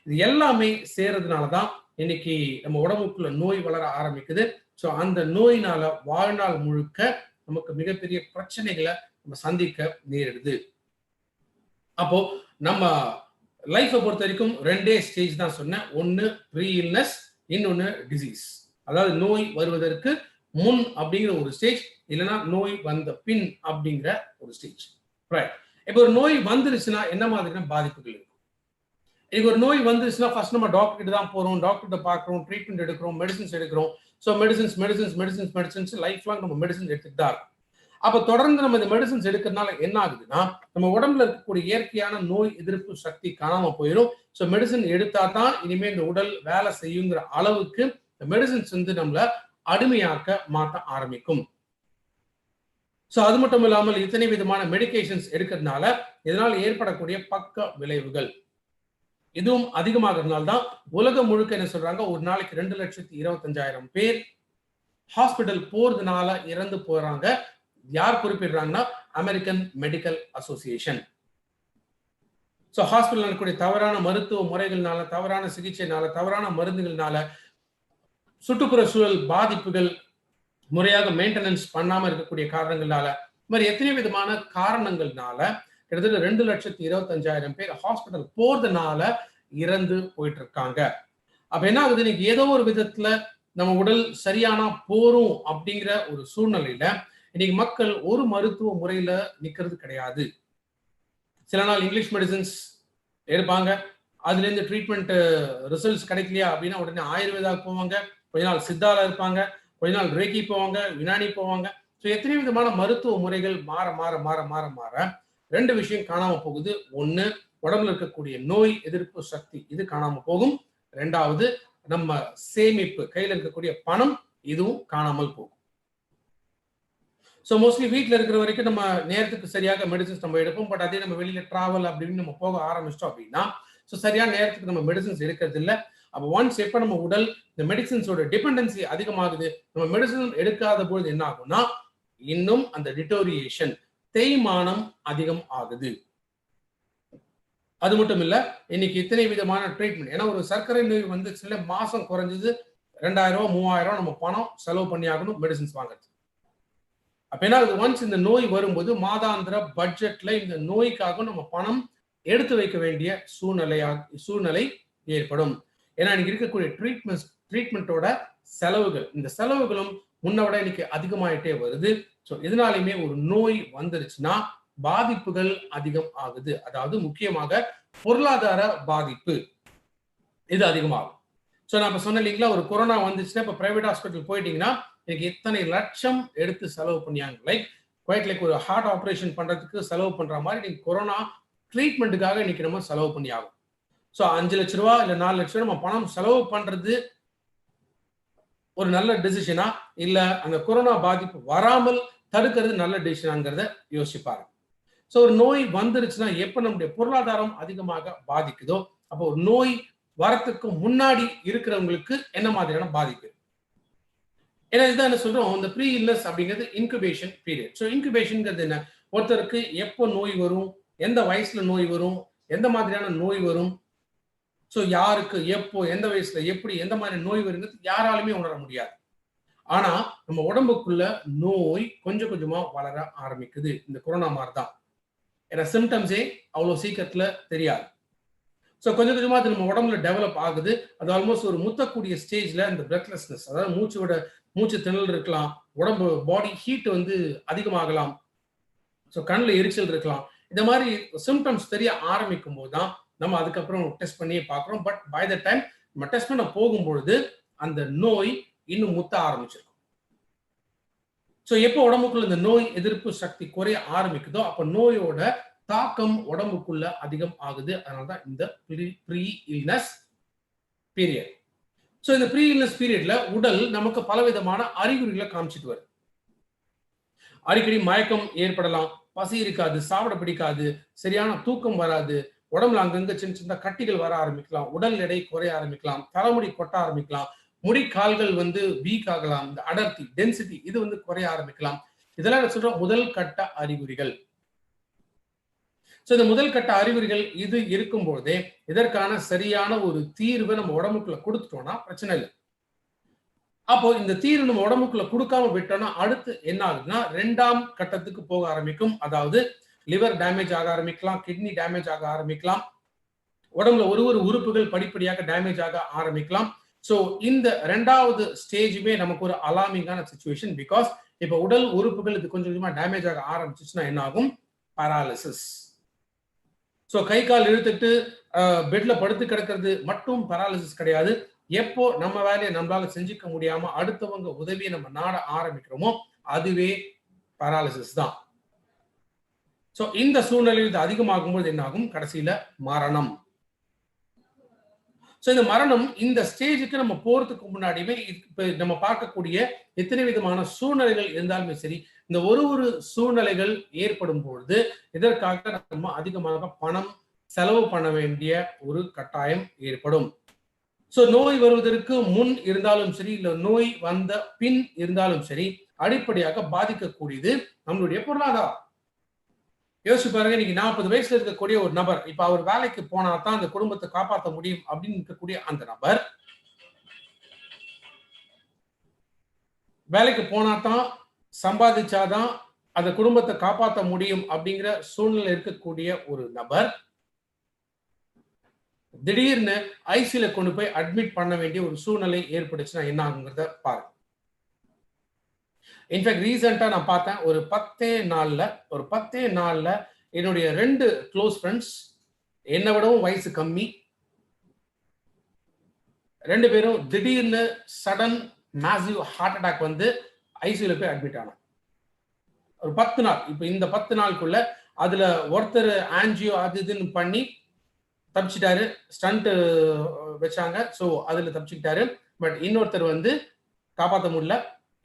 இது எல்லாமே சேர்றதுனாலதான் இன்னைக்கு நம்ம உடம்புக்குள்ள நோய் வளர ஆரம்பிக்குது. ஸோ அந்த நோயினால வாழ்நாள் முழுக்க நமக்கு மிகப்பெரிய பிரச்சனைகளை நம்ம சந்திக்க நேரிடுது. அப்போ நம்ம லைஃபை பொறுத்த வரைக்கும் 2 ஸ்டேஜ் தான் சொன்னேன். ஒன்னு ப்ரீ இல்னஸ், இன்னொன்னு டிசீஸ். அதாவது நோய் வருவதற்கு முன் அப்படிங்கிற ஒரு ஸ்டேஜ், இல்லைன்னா நோய் வந்த பின் அப்படிங்கிற ஒரு ஸ்டேஜ். ரைட். இப்போ ஒரு நோய் வந்துருச்சுன்னா என்ன மாதிரியான பாதிப்புகள் இருக்கும்? இன்னைக்கு ஒரு நோய் வந்துருச்சுன்னா ஃபர்ஸ்ட் நம்ம டாக்டர் கிட்ட தான் போறோம், டாக்டர்கிட்ட பார்க்குறோம், ட்ரீட்மெண்ட் எடுக்கிறோம், மெடிசன்ஸ் எடுக்கிறோம். ஸோ மெடிசன்ஸ் லைஃப் லாங் நம்ம மெடிசன்ஸ் எடுத்துட்டு தான் இருக்கும். அப்ப தொடர்ந்து நம்ம இந்த மெடிசன்ஸ் எடுக்கிறதுனால என்ன ஆகுதுன்னா நம்ம உடம்புல இருக்கக்கூடிய இயற்கையான நோய் எதிர்ப்பு சக்தி காணாம போயிடும். ஸோ மெடிசன் எடுத்தா தான் இனிமேல் இந்த உடல் வேலை செய்யுங்கிற அளவுக்கு மெடிசன்ஸ் வந்து நம்மள அடிமையாக்க மாற்ற ஆரம்பிக்கும். ஸோ அது மட்டும் இல்லாமல் இத்தனை விதமான மெடிகேஷன்ஸ் எடுக்கிறதுனால இதனால் ஏற்படக்கூடிய பக்க விளைவுகள் இதுவும் அதிகமாகிறதுனால்தான் உலகம் முழுக்க என்ன சொல்றாங்க, ஒரு நாளைக்கு 2,25,000 பேர் ஹாஸ்பிட்டல் போறதுனால இறந்து போறாங்க. யார் குறிப்பிடுறாங்கன்னா American Medical Association. So hospital இருக்கக்கூடிய தவறான மருத்துவ முறைகள்னால, தவறான சிகிச்சைனால, தவறான மருந்துகள்னால, சுற்றுப்புற சூழல் பாதிப்புகள், முறையாக மெயின்டெனன்ஸ் பண்ணாம இருக்கக்கூடிய காரணங்களால, இந்த மாதிரி எத்தனை விதமான காரணங்கள்னால கிட்டத்தட்ட 2,25,000 பேர் ஹாஸ்பிட்டல் போறதுனால இறந்து போயிட்டு இருக்காங்க. அப்ப என்ன ஆகுது, இன்னைக்கு ஏதோ ஒரு விதத்துல நம்ம உடல் சரியானா போறோம் அப்படிங்கிற ஒரு சூழ்நிலையில இன்னைக்கு மக்கள் ஒரு மருத்துவ முறையில நிக்கிறது கிடையாது. சில நாள் இங்கிலீஷ் மெடிசின்ஸ் எடுப்பாங்க, அதுல இருந்து ட்ரீட்மெண்ட் ரிசல்ட்ஸ் கிடைக்கலையா அப்படின்னா உடனே ஆயுர்வேதாவுக்கு போவாங்க, கொஞ்ச நாள் சித்தால இருப்பாங்க, கொஞ்ச நாள் ரேக்கி போவாங்க, யுனானி போவாங்க. ஸோ எத்தனை விதமான மருத்துவ முறைகள் மாற மாற மாற மாற மாற ரெண்டு விஷயம் காணாம போகுது. ஒண்ணு, உடம்புல இருக்கக்கூடிய நோய் எதிர்ப்பு சக்தி இது காணாம போகும். ரெண்டாவது, நம்ம சேமிப்பு கையில இருக்கக்கூடிய பணம் இதுவும் காணாமல் போகும். ஸோ மோஸ்ட்லி வீட்டில் இருக்கிற வரைக்கும் நம்ம நேரத்துக்கு சரியாக மெடிசன்ஸ் நம்ம எடுப்போம். பட் அதே நம்ம வெளியில டிராவல் அப்படின்னு நம்ம போக ஆரம்பிச்சிட்டோம் அப்படின்னா ஸோ சரியான நேரத்துக்கு நம்ம மெடிசன்ஸ் எடுக்கிறது இல்லை. அப்போ ஒன்ஸ் எப்போ நம்ம உடல் இந்த மெடிசன்ஸோட டிபெண்டன்சி அதிகமாகுது, நம்ம மெடிசன் எடுக்காத பொழுது என்ன ஆகும்னா இன்னும் அந்த டிட்டோரியேஷன் தேய்மானம் அதிகம் ஆகுது. அது மட்டும் இல்ல, இன்னைக்கு இத்தனை விதமான ட்ரீட்மெண்ட். ஏன்னா ஒரு சர்க்கரை நோய் வந்து சில மாசம் குறைஞ்சது 2,000 3,000 நம்ம பணம் செலவு பண்ணி ஆகணும் மெடிசன்ஸ் வாங்குறது. அப்ப என்ன ஆகுது, ஒன்ஸ் இந்த நோய் வரும்போது மாதாந்திர பட்ஜெட்ல இந்த நோய்க்காக நம்ம பணம் எடுத்து வைக்க வேண்டிய சூழ்நிலை ஏற்படும். ஏன்னா இன்னைக்கு இருக்கக்கூடிய ட்ரீட்மெண்ட்டோட செலவுகள், இந்த செலவுகளும் முன்ன விட இன்னைக்கு அதிகமாயிட்டே வருது. ஸோ இதனாலுமே ஒரு நோய் வந்துருச்சுன்னா பாதிப்புகள் அதிகம் ஆகுது. அதாவது முக்கியமாக பொருளாதார பாதிப்பு இது அதிகமாகும். ஸோ நான் இப்ப சொன்னேன் இல்லைங்களா, ஒரு கொரோனா வந்துச்சுன்னா இப்ப பிரைவேட் ஹாஸ்பிட்டல் போயிட்டீங்கன்னா எனக்கு எத்தனை லட்சம் எடுத்து செலவு பண்ணியாங்க. லைக் ஒரு ஹார்ட் ஆப்ரேஷன் பண்றதுக்கு செலவு பண்ற மாதிரி நீங்க கொரோனா ட்ரீட்மெண்ட்டுக்காக இன்னைக்கு நம்ம செலவு பண்ணி ஆகும். ஸோ 5 லட்ச ரூபா இல்ல 4 லட்ச ரூபா நம்ம பணம் செலவு பண்றது ஒரு நல்ல டிசிஷனா, இல்ல அந்த கொரோனா பாதிப்பு வராமல் தடுக்கிறது நல்ல டிசிஷனாங்கிறத யோசிப்பாரு. ஸோ ஒரு நோய் வந்துருச்சுன்னா எப்ப நம்முடைய பொருளாதாரம் அதிகமாக பாதிக்குதோ அப்போ ஒரு நோய் வரத்துக்கு முன்னாடி இருக்கிறவங்களுக்கு என்ன மாதிரியான பாதிப்பு. ஏன்னா இதுதான் என்ன சொல்றோம், இந்த ப்ரீ இல்னஸ் அப்படிங்கிறது இன்குபேஷன் பீரியட். ஸோ இன்குபேஷன்ங்கிறது என்ன, ஒருத்தருக்கு எப்போ நோய் வரும், எந்த வயசுல நோய் வரும், எந்த மாதிரியான நோய் வரும், ஸோ யாருக்கு எப்போ எந்த வயசுல எப்படி எந்த மாதிரி நோய் வருங்கிறது யாராலுமே உணர முடியாது. ஆனா நம்ம உடம்புக்குள்ள நோய் கொஞ்சம் கொஞ்சமா வளர ஆரம்பிக்குது. இந்த கொரோனா மாதிரி தான். ஏன்னா சிம்டம்ஸே அவ்வளவு சீக்கிரத்துல தெரியாது. ஸோ கொஞ்சம் கொஞ்சமா அது நம்ம உடம்புல டெவலப் ஆகுது. அது ஆல்மோஸ்ட் ஒரு முத்தக்கூடிய ஸ்டேஜ்ல இந்த பிரெத்லெஸ்னஸ், அதாவது மூச்சு திணறல் இருக்கலாம், உடம்பு பாடி ஹீட் வந்து அதிகமாகலாம், ஸோ கண்ணில் எரிச்சல் இருக்கலாம். இந்த மாதிரி சிம்டம்ஸ் தெரிய ஆரம்பிக்கும் போது தான் நம்ம அதுக்கப்புறம் டெஸ்ட் பண்ணியே பார்க்குறோம். பட் பை த டைம் நம்ம டெஸ்ட் பண்ண போகும்பொழுது அந்த நோய் இன்னும் முத்த ஆரம்பிச்சிருக்கும். ஸோ எப்போ உடம்புக்குள்ள இந்த நோய் எதிர்ப்பு சக்தி குறைய ஆரம்பிக்குதோ அப்போ நோயோட தாக்கம் உடம்புக்குள்ள அதிகம் ஆகுது. அதனாலதான் இந்த ப்ரீ இல்னஸ் பீரியட். ஸோ இந்த ப்ரீ இல்னஸ் பீரியட்ல உடல் நமக்கு பலவிதமான அறிகுறிகளை காமிச்சிட்டு வருது. அடிக்கடி மயக்கம் ஏற்படலாம், பசி இருக்காது, சாப்பிட பிடிக்காது, சரியான தூக்கம் வராது, உடம்புல அங்கங்க சின்ன சின்ன கட்டிகள் வர ஆரம்பிக்கலாம், உடல் எடை குறைய ஆரம்பிக்கலாம், தலைமுடி கொட்ட ஆரம்பிக்கலாம், முடி கால்கள் வந்து வீக் ஆகலாம், இந்த அடர்த்தி டென்சிட்டி இது வந்து குறைய ஆரம்பிக்கலாம். இதெல்லாம் நான் சொல்றேன் முதல் கட்ட அறிகுறிகள். ஸோ இந்த முதல் கட்ட அறிகுறிகள் இது இருக்கும்போதே இதற்கான சரியான ஒரு தீர்வை நம்ம உடம்புக்குள்ள கொடுத்துட்டோம்னா பிரச்சனை இல்லை. அப்போ இந்த தீர்வு நம்ம உடம்புக்குள்ள கொடுக்காம விட்டோம்னா அடுத்து என்ன ஆகுதுன்னா 2ஆம் கட்டத்துக்கு போக ஆரம்பிக்கும். அதாவது லிவர் டேமேஜ் ஆக ஆரம்பிக்கலாம், கிட்னி டேமேஜ் ஆக ஆரம்பிக்கலாம், உடம்புல ஒரு உறுப்புகள் படிப்படியாக டேமேஜ் ஆக ஆரம்பிக்கலாம். ஸோ இந்த 2வது ஸ்டேஜுமே நமக்கு ஒரு அலார்மிங்கான சிச்சுவேஷன். பிகாஸ் இப்போ உடல் உறுப்புகள் இது கொஞ்சம் கொஞ்சமா டேமேஜ் ஆக ஆரம்பிச்சுன்னா என்ன ஆகும், பாராலிசிஸ். ஸோ கை கால் இழுத்துட்டு பெட்ல படுத்து கிடக்கிறது மட்டும் பாராலிசிஸ் கிடையாது. எப்போ நம்ம வேலையை நம்மளால செஞ்சுக்க முடியாம அடுத்தவங்க உதவியை நம்ம நாட ஆரம்பிக்கிறோமோ அதுவே பாராலிசிஸ் தான். ஸோ இந்த சூழ்நிலையில் இது அதிகமாகும்போது என்ன ஆகும், கடைசியில மரணம். ஸோ இந்த மரணம் இந்த ஸ்டேஜுக்கு நம்ம போறதுக்கு முன்னாடியுமே இப்ப நம்ம பார்க்கக்கூடிய எத்தனை விதமான சூழ்நிலைகள் இருந்தாலுமே சரி, இந்த ஒரு சூழ்நிலைகள் ஏற்படும் பொழுது இதற்காக நம்ம அதிகமாக பணம் செலவு பண்ண வேண்டிய ஒரு கட்டாயம் ஏற்படும். ஸோ நோய் வருவதற்கு முன் இருந்தாலும் சரி, இல்ல நோய் வந்த பின் இருந்தாலும் சரி, அடிப்படையாக பாதிக்கக்கூடியது நம்மளுடைய பொருளாதாரம். யோசிச்சு பாருங்க, இன்னைக்கு 40 வயசுல இருக்கக்கூடிய ஒரு நபர் இப்ப அவர் வேலைக்கு போனா தான் அந்த குடும்பத்தை காப்பாற்ற முடியும் அப்படின்னு இருக்கக்கூடிய அந்த நபர் வேலைக்கு போனா தான் சம்பாதிச்சாதான் அந்த குடும்பத்தை காப்பாற்ற முடியும் அப்படிங்கிற சூழ்நிலை இருக்கக்கூடிய ஒரு நபர் திடீர்னு ஐசியூல கொண்டு போய் அட்மிட் பண்ண வேண்டிய ஒரு சூழ்நிலை ஏற்பட்டுச்சுன்னா என்ன ஆகுங்கிறத பாருங்க. இன்ஃபேக்ட் ரீசெண்டா நான் பார்த்தேன், ஒரு 10 நாள்ல என்னுடைய 2 க்ளோஸ் ஃப்ரெண்ட்ஸ், என்னை விடவும் வயசு கம்மி, 2 பேரும் திடீர்னு சடன் மேசிவ் ஹார்ட் அட்டாக் வந்து ஐசியூல போய் அட்மிட் ஆனாங்க. ஒரு 10 நாள். இப்ப இந்த 10 நாளுக்குள்ள அதுல ஒருத்தர் ஆன்ஜியோ அது இதுன்னு பண்ணி தப்பிச்சிட்டாரு, ஸ்டண்ட் வச்சாங்க, ஸோ அதுல தப்பிச்சுக்கிட்டாரு. பட் இன்னொருத்தர் வந்து காப்பாற்ற முடியல,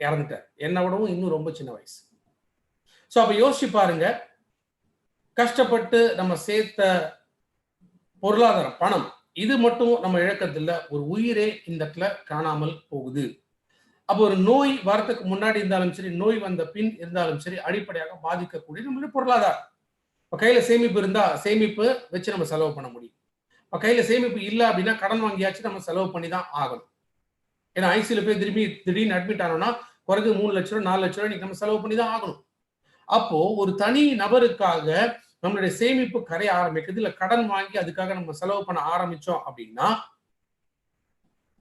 இறந்துட்டார். என்னை விடவும் இன்னும் ரொம்ப சின்ன வயசு. ஸோ அப்ப யோசிச்சு பாருங்க, கஷ்டப்பட்டு நம்ம சேர்த்த பொருளாதாரம், பணம், இது மட்டும் நம்ம இழக்கிறதில்ல, ஒரு உயிரே இந்த இடத்துல காணாமல் போகுது. அப்போ ஒரு நோய் வரத்துக்கு முன்னாடி இருந்தாலும் சரி, நோய் வந்த பின் இருந்தாலும் சரி, அடிப்படையாக பாதிக்கக்கூடிய நம்மளுடைய பொருளாதாரம். இப்போ கையில சேமிப்பு இருந்தா சேமிப்பு வச்சு நம்ம செலவு பண்ண முடியும். இப்போ கையில சேமிப்பு இல்லை அப்படின்னா கடன் வாங்கியாச்சு நம்ம செலவு பண்ணி தான் ஆகணும். ஏன்னா ஐசியூல போய் திடீர்னு அட்மிட் ஆனோம்னா குறைஞ்சு 3 லட்சம் ரூபாய் 4 லட்சம் ரூபாய் இன்னைக்கு நம்ம செலவு பண்ணி தான் ஆகணும். அப்போ ஒரு தனி நபருக்காக நம்மளுடைய சேமிப்பு கரைய ஆரம்பிக்குது, இல்ல கடன் வாங்கி அதுக்காக நம்ம செலவு பண்ண ஆரம்பிச்சோம் அப்படின்னா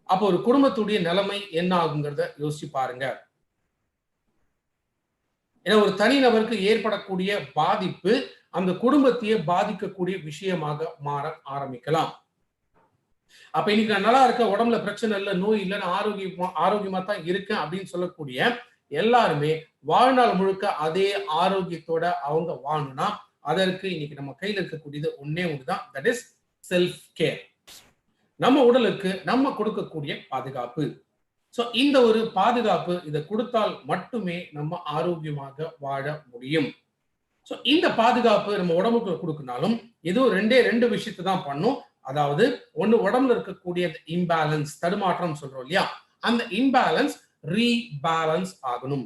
அப்போ ஒரு குடும்பத்துடைய நிலைமை என்ன ஆகுங்கிறத யோசிச்சு பாருங்க. ஏன்னா ஒரு தனி நபருக்கு ஏற்படக்கூடிய பாதிப்பு அந்த குடும்பத்தையே பாதிக்கக்கூடிய விஷயமாக மாற ஆரம்பிக்கலாம். அப்ப இன்னைக்கு நான் நல்லா இருக்க, உடம்புல பிரச்சனை இல்லை, நோய் இல்லைன்னு ஆரோக்கியமா தான் இருக்கேன் அப்படின்னு சொல்லக்கூடிய எல்லாருமே வாழ்நாள் முழுக்க அதே ஆரோக்கியத்தோட அவங்க வாழணும்னா அதற்கு இன்னைக்கு நம்ம கையில் இருக்கக்கூடியது ஒன்னே ஒன்றுதான், தட் இஸ் செல்ஃப் கேர். நம்ம உடலுக்கு நம்ம கொடுக்கக்கூடிய பாதுகாப்பு. ஸோ இந்த ஒரு பாதுகாப்பு இதை கொடுத்தால் மட்டுமே நம்ம ஆரோக்கியமாக வாழ முடியும். ஸோ இந்த பாதுகாப்பு நம்ம உடம்புக்குள்ள கொடுக்கனாலும் ஏதோ 2 விஷயத்தை தான் பண்ணும். அதாவது ஒண்ணு, உடம்புல இருக்கக்கூடிய இம்பேலன்ஸ், தடுமாற்றம் சொல்றோம் இல்லையா, அந்த இம்பேலன்ஸ் ரீபேலன்ஸ் ஆகணும்.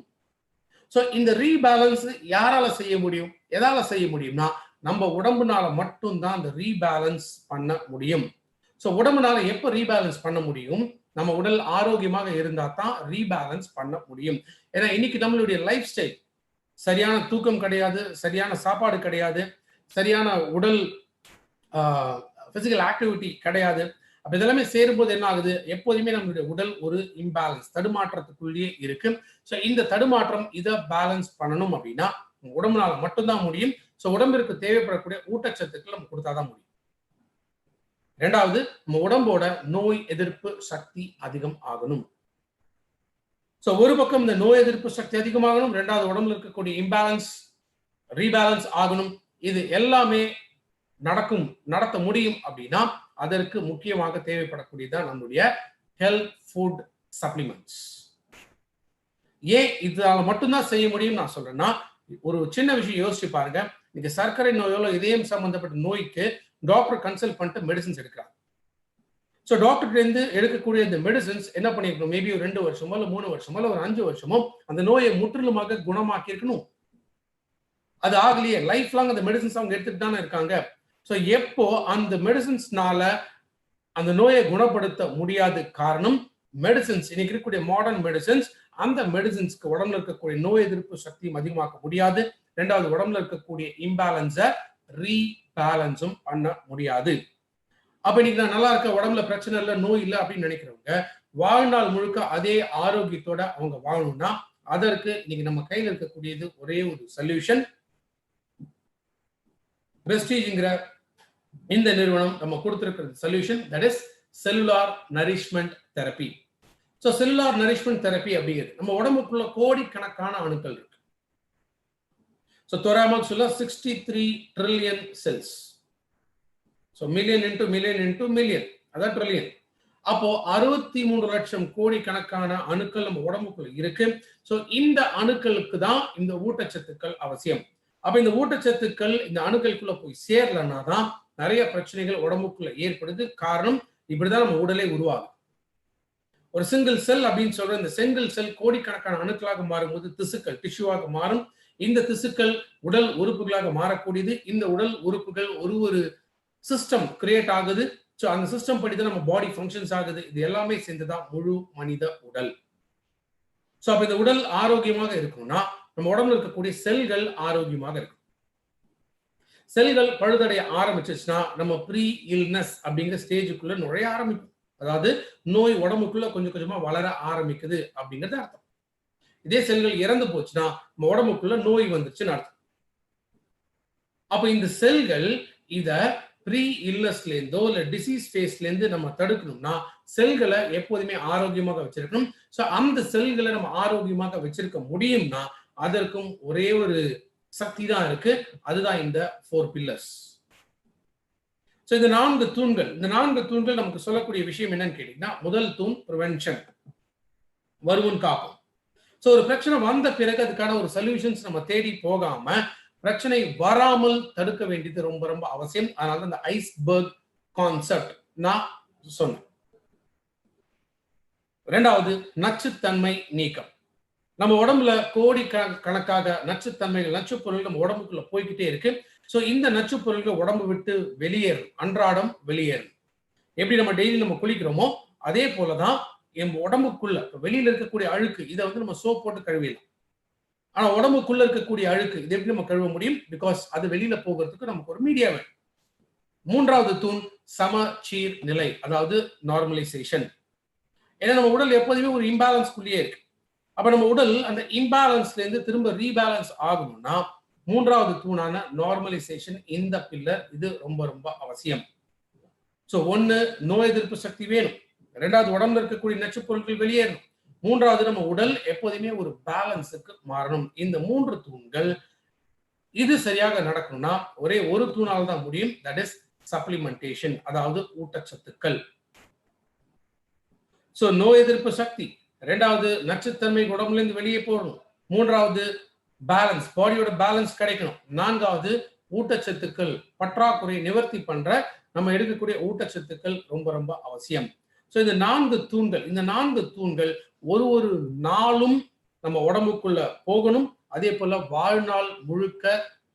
ஸோ இந்த ரீபேலன்ஸ் யாரால செய்ய முடியும், எதால செய்ய முடியும்னா நம்ம உடம்புனால மட்டும்தான் அந்த ரீபேலன்ஸ் பண்ண முடியும். ஸோ உடம்புனால எப்போ ரீபேலன்ஸ் பண்ண முடியும், நம்ம உடல் ஆரோக்கியமாக இருந்தா தான் ரீபேலன்ஸ் பண்ண முடியும். ஏன்னா இன்னைக்கு நம்மளுடைய லைஃப் ஸ்டைல், சரியான தூக்கம் கிடையாது, சரியான சாப்பாடு கிடையாது, சரியான உடல் பிசிக்கல் ஆக்டிவிட்டி கிடையாது. அப்ப இதெல்லாமே சேரும்போது என்ன ஆகுது, எப்போதுமே நம்மளுடைய உடல் ஒரு இம்பேலன்ஸ், தடுமாற்றத்துக்குள்ளேயே இருக்கு. ஸோ இந்த தடுமாற்றம் இதை பேலன்ஸ் பண்ணணும் அப்படின்னா உடம்புனால மட்டும்தான் முடியும். ஸோ உடம்பிற்கு தேவைப்படக்கூடிய ஊட்டச்சத்துக்கள் நம்ம கொடுத்தாதான் முடியும். 2வது, நம்ம உடம்போட நோய் எதிர்ப்பு சக்தி அதிகம் ஆகணும். ஸோ ஒரு பக்கம் இந்த நோய் எதிர்ப்பு சக்தி அதிகமாகணும், 2வது உடம்புல இருக்கக்கூடிய இம்பேலன்ஸ் ரீபேலன்ஸ் ஆகணும். இது எல்லாமே நடத்த முடியும் அப்படின்னா அதற்கு முக்கியமாக தேவைப்படக்கூடியதான் நம்முடைய ஹெல்த் ஃபுட் சப்ளிமெண்ட்ஸ். ஏன் இதனால மட்டும்தான் செய்ய முடியும் நான் சொல்றேன்னா, ஒரு சின்ன விஷயம் யோசிச்சு பாருங்க. இன்னைக்கு சர்க்கரை நோயோ இதயம் சம்பந்தப்பட்ட நோய்க்கு டாக்டர் கன்சல்ட் பண்ணிட்டு மெடிசன்ஸ் எடுக்கிறாங்க. ஸோ டாக்டர்கிட்ட இருந்து எடுக்கக்கூடிய இந்த மெடிசன்ஸ் என்ன பண்ணிருக்கணும், மேபி ஒரு 2 வருஷமோ இல்லை 3 வருஷமோ இல்லை ஒரு 5 வருஷமோ அந்த நோயை முற்றிலுமாக குணமாக்கி இருக்கணும். அது ஆகலையே, லைஃப் லாங் அந்த மெடிசன்ஸ் அவங்க எடுத்துட்டு தானே இருக்காங்க. ஸோ எப்போ அந்த மெடிசன்ஸ்னால அந்த நோயை குணப்படுத்த முடியாத காரணம் மெடிசன்ஸ், இன்னைக்கு இருக்கக்கூடிய மாடர்ன் மெடிசன்ஸ், அந்த மெடிசன்ஸ்க்கு உடம்புல இருக்கக்கூடிய நோய் எதிர்ப்பு சக்தியும் அதிகமாக்க முடியாது. 2வது உடம்புல இருக்கக்கூடிய இம்பேலன்ஸை ரீபேலன்ஸும் பண்ண முடியாது. அப்ப இன்னைக்கு நான் நல்லா இருக்க, உடம்புல பிரச்சனை இல்லை, நோய் இல்லை அப்படின்னு நினைக்கிறவங்க வாழ்நாள் முழுக்க அதே ஆரோக்கியத்தோட அவங்க வாழணும்னா அதற்கு இன்னைக்கு நம்ம கையில் இருக்கக்கூடியது ஒரே ஒரு சொல்யூஷன். பிரஸ்டீஜ்ங்கிற இந்த நிறுவனம் நம்ம கொடுத்திருக்கிற solution, that is cellular nourishment therapy. So cellular nourishment therapy அப்படிங்கிறது நம்ம உடம்புக்குள்ள கோடிக்கணக்கான அணுக்கள் இருக்கு. ஸோ தோராயமாக சொல்ல 63 trillion cells. So million into million, அதான் ட்ரில்லியன். அப்போ 63 லட்சம் கோடி கணக்கான அணுக்கள் நம்ம உடம்புக்குள்ள இருக்கு. ஸோ இந்த அணுக்களுக்கு தான் இந்த ஊட்டச்சத்துக்கள் அவசியம். அப்ப இந்த ஊட்டச்சத்துக்கள் இந்த அணுக்களுக்குள்ள போய் சேரலன்னா தான் நிறைய பிரச்சனைகள் உடம்புக்குள்ள ஏற்படுது. காரணம், இப்படிதான் நம்ம உடலே உருவாகும். ஒரு சிங்கிள் செல் அப்படின்னு சொல்ற இந்த சிங்கிள் செல் கோடிக்கணக்கான அணுக்களாக மாறும்போது திசுக்கள், டிஷ்யூவாக மாறும். இந்த திசுக்கள் உடல் உறுப்புகளாக மாறக்கூடியது. இந்த உடல் உறுப்புகள் ஒரு சிஸ்டம் கிரியேட் ஆகுது. ஸோ அந்த சிஸ்டம் படிதான் நம்ம பாடி ஃபங்க்ஷன்ஸ் ஆகுது. இது எல்லாமே சேர்ந்துதான் முழு மனித உடல். ஸோ அப்ப இந்த உடல் ஆரோக்கியமாக இருக்கணும்னா நம்ம உடம்புல இருக்கக்கூடிய செல்கள் ஆரோக்கியமாக இருக்கும். செல்கள் பழுதடைய ஆரம்பிச்சிச்சுன்னா நம்ம ப்ரீ இல்னஸ் அப்படிங்கிற ஸ்டேஜுக்குள்ள நுழைய ஆரம்பிக்கும். அதாவது நோய் உடம்புக்குள்ள கொஞ்சம் கொஞ்சமா வளர ஆரம்பிக்குது அப்படிங்கிறது அர்த்தம். இதே செல்கள் இறந்து போச்சுன்னா நம்ம உடம்புக்குள்ள நோய் வந்துச்சுன்னு அர்த்தம். அப்ப இந்த செல்கள் இத ப்ரீ இல்னஸ்ல இருந்தோ இல்ல டிசீஸ் ஃபேஸ்ல இருந்து நம்ம தடுக்கணும்னா செல்களை எப்போதுமே ஆரோக்கியமாக வச்சிருக்கணும். ஸோ அந்த செல்களை நம்ம ஆரோக்கியமாக வச்சிருக்க முடியும்னா அதற்கும் ஒரே ஒரு சக்தி தான் இருக்கு. அதுதான் இந்த 4 பில்லர்ஸ். ஸோ இந்த 4 தூண்கள், இந்த 4 தூண்கள் நமக்கு சொல்லக்கூடிய விஷயம் என்னன்னு கேட்டீங்கன்னா, முதல் தூண் ப்ரிவென்ஷன், வருமுன் காப்போம். ஸோ ஒரு பிரச்சனை வந்த பிறகு அதுக்கான ஒரு சொல்யூஷன்ஸ் நம்ம தேடி போகாம பிரச்சனை வராமல் தடுக்க வேண்டியது ரொம்ப ரொம்ப அவசியம். அதனால இந்த ஐஸ்பர்க் கான்செப்ட் நான் சொன்னேன். இரண்டாவது நச்சுத்தன்மை நீக்கம். நம்ம உடம்புல கோடி கணக்காக நச்சுத்தன்மைகள், நச்சு பொருள்கள் நம்ம உடம்புக்குள்ள போய்கிட்டே இருக்கு. ஸோ இந்த நச்சு பொருள்கள் உடம்பு விட்டு வெளியேறும், அன்றாடம் வெளியேறும். எப்படி நம்ம டெய்லி நம்ம குளிக்கிறோமோ அதே போலதான் என் உடம்புக்குள்ள வெளியில இருக்கக்கூடிய அழுக்கு இதை வந்து நம்ம சோப் போட்டு கழுவிடலாம். ஆனா உடம்புக்குள்ள இருக்கக்கூடிய அழுக்கு இதை எப்படி நம்ம கழுவ முடியும்? பிகாஸ் அது வெளியில போகிறதுக்கு நமக்கு ஒரு மீடியா வேணும். மூன்றாவது தூண் சமச்சீர் நிலை, அதாவது நார்மலைசேஷன். ஏன்னா நம்ம உடல் எப்போதுமே ஒரு இம்பேலன்ஸ்குள்ளேயே இருக்கு. அப்ப நம்ம உடல் அந்த இம்பேலன்ஸ்ல இருந்து திரும்ப ரீபேலன்ஸ் ஆகணும்னா மூன்றாவது தூணான நார்மலைசேஷன், இந்த பில்லர் இது ரொம்ப ரொம்ப அவசியம். ஸோ ஒன்னு நோய் எதிர்ப்பு சக்தி வேணும், இரண்டாவது உடம்புல இருக்கக்கூடிய நச்சு பொருட்கள் வெளியேறணும், மூன்றாவது நம்ம உடல் எப்போதுமே ஒரு பேலன்ஸுக்கு மாறணும். இந்த 3 தூண்கள் இது சரியாக நடக்கணும்னா ஒரே ஒரு தூணால் தான் முடியும். தட் இஸ் சப்ளிமெண்டேஷன், அதாவது ஊட்டச்சத்துக்கள். ஸோ நோய் எதிர்ப்பு சக்தி, இரண்டாவது நச்சுத்தன்மை உடம்புல இருந்து வெளியே போகணும், மூன்றாவது பேலன்ஸ், பாடியோட பேலன்ஸ் கிடைக்கணும், நான்காவது ஊட்டச்சத்துக்கள் பற்றாக்குறை நிவர்த்தி பண்ற நம்ம எடுக்கக்கூடிய ஊட்டச்சத்துக்கள் ரொம்ப ரொம்ப அவசியம். ஸோ இந்த 4 தூண்கள், இந்த 4 தூண்கள் ஒரு நாளும் நம்ம உடம்புக்குள்ள போகணும். அதே போல வாழ்நாள் முழுக்க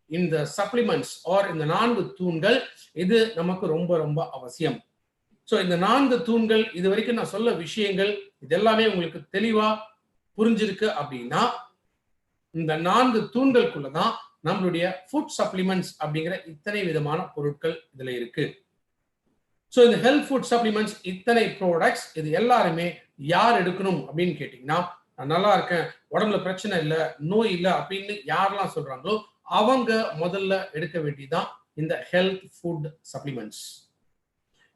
இந்த சப்ளிமெண்ட்ஸ் ஆர் இந்த 4 தூண்கள் இது நமக்கு ரொம்ப ரொம்ப அவசியம். ஸோ இந்த 4 தூண்கள் இது வரைக்கும் நான் சொல்ல விஷயங்கள் இது எல்லாமே உங்களுக்கு தெளிவா புரிஞ்சிருக்கு அப்படின்னா இந்த 4 தூண்களுக்குள்ளதான் நம்மளுடைய ஃபுட் சப்ளிமெண்ட்ஸ் அப்படிங்கிற இத்தனை விதமான பொருட்கள் இதுல இருக்கு. ஸோ இந்த ஹெல்த் ஃபுட் சப்ளிமெண்ட்ஸ் இத்தனை ப்ராடக்ட்ஸ் இது எல்லாருமே யார் எடுக்கணும் அப்படின்னு கேட்டீங்கன்னா, நான் நல்லா இருக்கேன், உடம்புல பிரச்சனை இல்லை, நோய் இல்லை அப்படின்னு யாரெல்லாம் சொல்றாங்களோ அவங்க முதல்ல எடுக்க வேண்டியதுதான் இந்த ஹெல்த் ஃபுட் சப்ளிமெண்ட்ஸ்.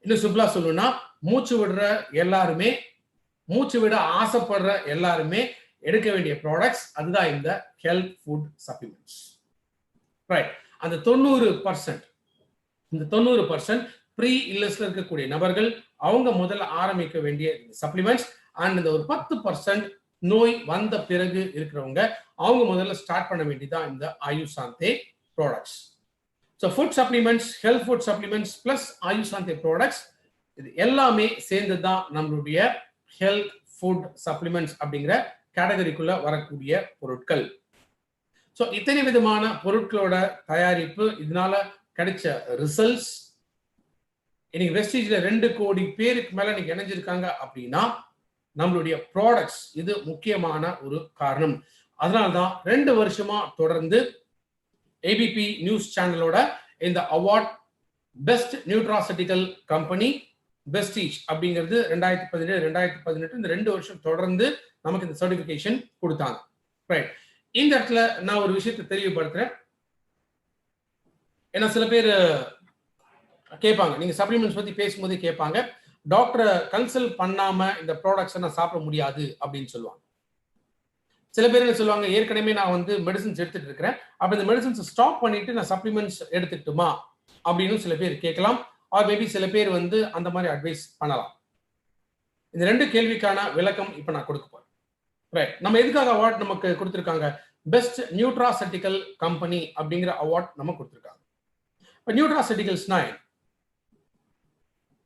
இன்னும் சிம்பிளா சொல்லணும்னா மூச்சு விடுற எல்லாருமே, மூச்சு விட ஆசைப்படுற எல்லாருமே எடுக்க வேண்டிய ப்ராடக்ட்ஸ் அதுதான் இந்த ஹெல்த் ஃபுட் சப்ளிமெண்ட்ஸ். ரைட். அந்த 90%, இந்த 90% ப்ரீ இல்லஸ்ல இருக்கக்கூடிய நபர்கள் அவங்க முதல்ல ஆரம்பிக்க வேண்டிய சப்ளிமெண்ட்ஸ். அண்ட் இந்த ஒரு 10% நோய் வந்த பிறகு இருக்கிறவங்க அவங்க முதல்ல ஸ்டார்ட் பண்ண வேண்டியதான் இந்த ஆயுசாந்தே products. So food supplements, health food supplements plus ஆயுசாந்தே ப்ராடக்ட்ஸ் இது எல்லாமே சேர்ந்து தான் நம்மளுடைய ஹெல்த் ஃபுட் சப்ளிமெண்ட்ஸ் அப்படிங்கிற கேட்டகரிக்குள்ள வரக்கூடிய பொருட்கள். ஸோ இத்தனை விதமான பொருட்களோட தயாரிப்பு, இதனால கிடைச்ச ரிசல்ட்ஸ், இன்னைக்கு வெஸ்டீஜ்ல 2 கோடி பேருக்கு மேல இன்னைக்கு இணைஞ்சிருக்காங்க அப்படின்னா நம்மளுடைய ப்ராடக்ட்ஸ் இது முக்கியமான ஒரு காரணம். அதனால்தான் 2 வருஷமா தொடர்ந்து ஏபிபி நியூஸ் சேனலோட இந்த அவார்ட் பெஸ்ட் நியூட்ராசெட்டிக்கல் கம்பெனி வெஸ்டீஜ் அப்படிங்கிறது 2017 2018 இந்த 2 வருஷம் தொடர்ந்து நமக்கு இந்த சர்டிபிகேஷன் கொடுத்தாங்க. ரைட். இந்த இடத்துல நான் ஒரு விஷயத்தை தெளிவுபடுத்துறேன். ஏன்னா சில பேர் கேட்பாங்க, நீங்க சப்ளிமெண்ட்ஸ் பத்தி பேசும்போதே கேட்பாங்க, டாக்டரை கன்சல்ட் பண்ணாம இந்த ப்ராடக்ட்ஸை நான் சாப்பிட முடியாது அப்படின்னு சொல்லுவாங்க. சில பேர் என்ன சொல்லுவாங்க, ஏற்கனவே நான் வந்து மெடிசன்ஸ் எடுத்துட்டு இருக்கிறேன், அப்ப இந்த மெடிசன்ஸ் ஸ்டாப் பண்ணிட்டு நான் சப்ளிமெண்ட்ஸ் எடுத்துட்டுமா அப்படின்னு சில பேர் கேட்கலாம். ஆர் மேபி சில பேர் வந்து அந்த மாதிரி அட்வைஸ் பண்ணலாம். இந்த 2 கேள்விக்கான விளக்கம் இப்ப நான் கொடுக்க போறேன். ரைட். நம்ம எதுக்காக அவார்ட் நமக்கு கொடுத்திருக்காங்க? பெஸ்ட் நியூட்ராசெட்டிக்கல் கம்பெனி அப்படிங்கிற அவார்ட் நம்ம கொடுத்திருக்காங்க. இப்ப நியூட்ராசெட்டிகல்ஸ்னா என்ன?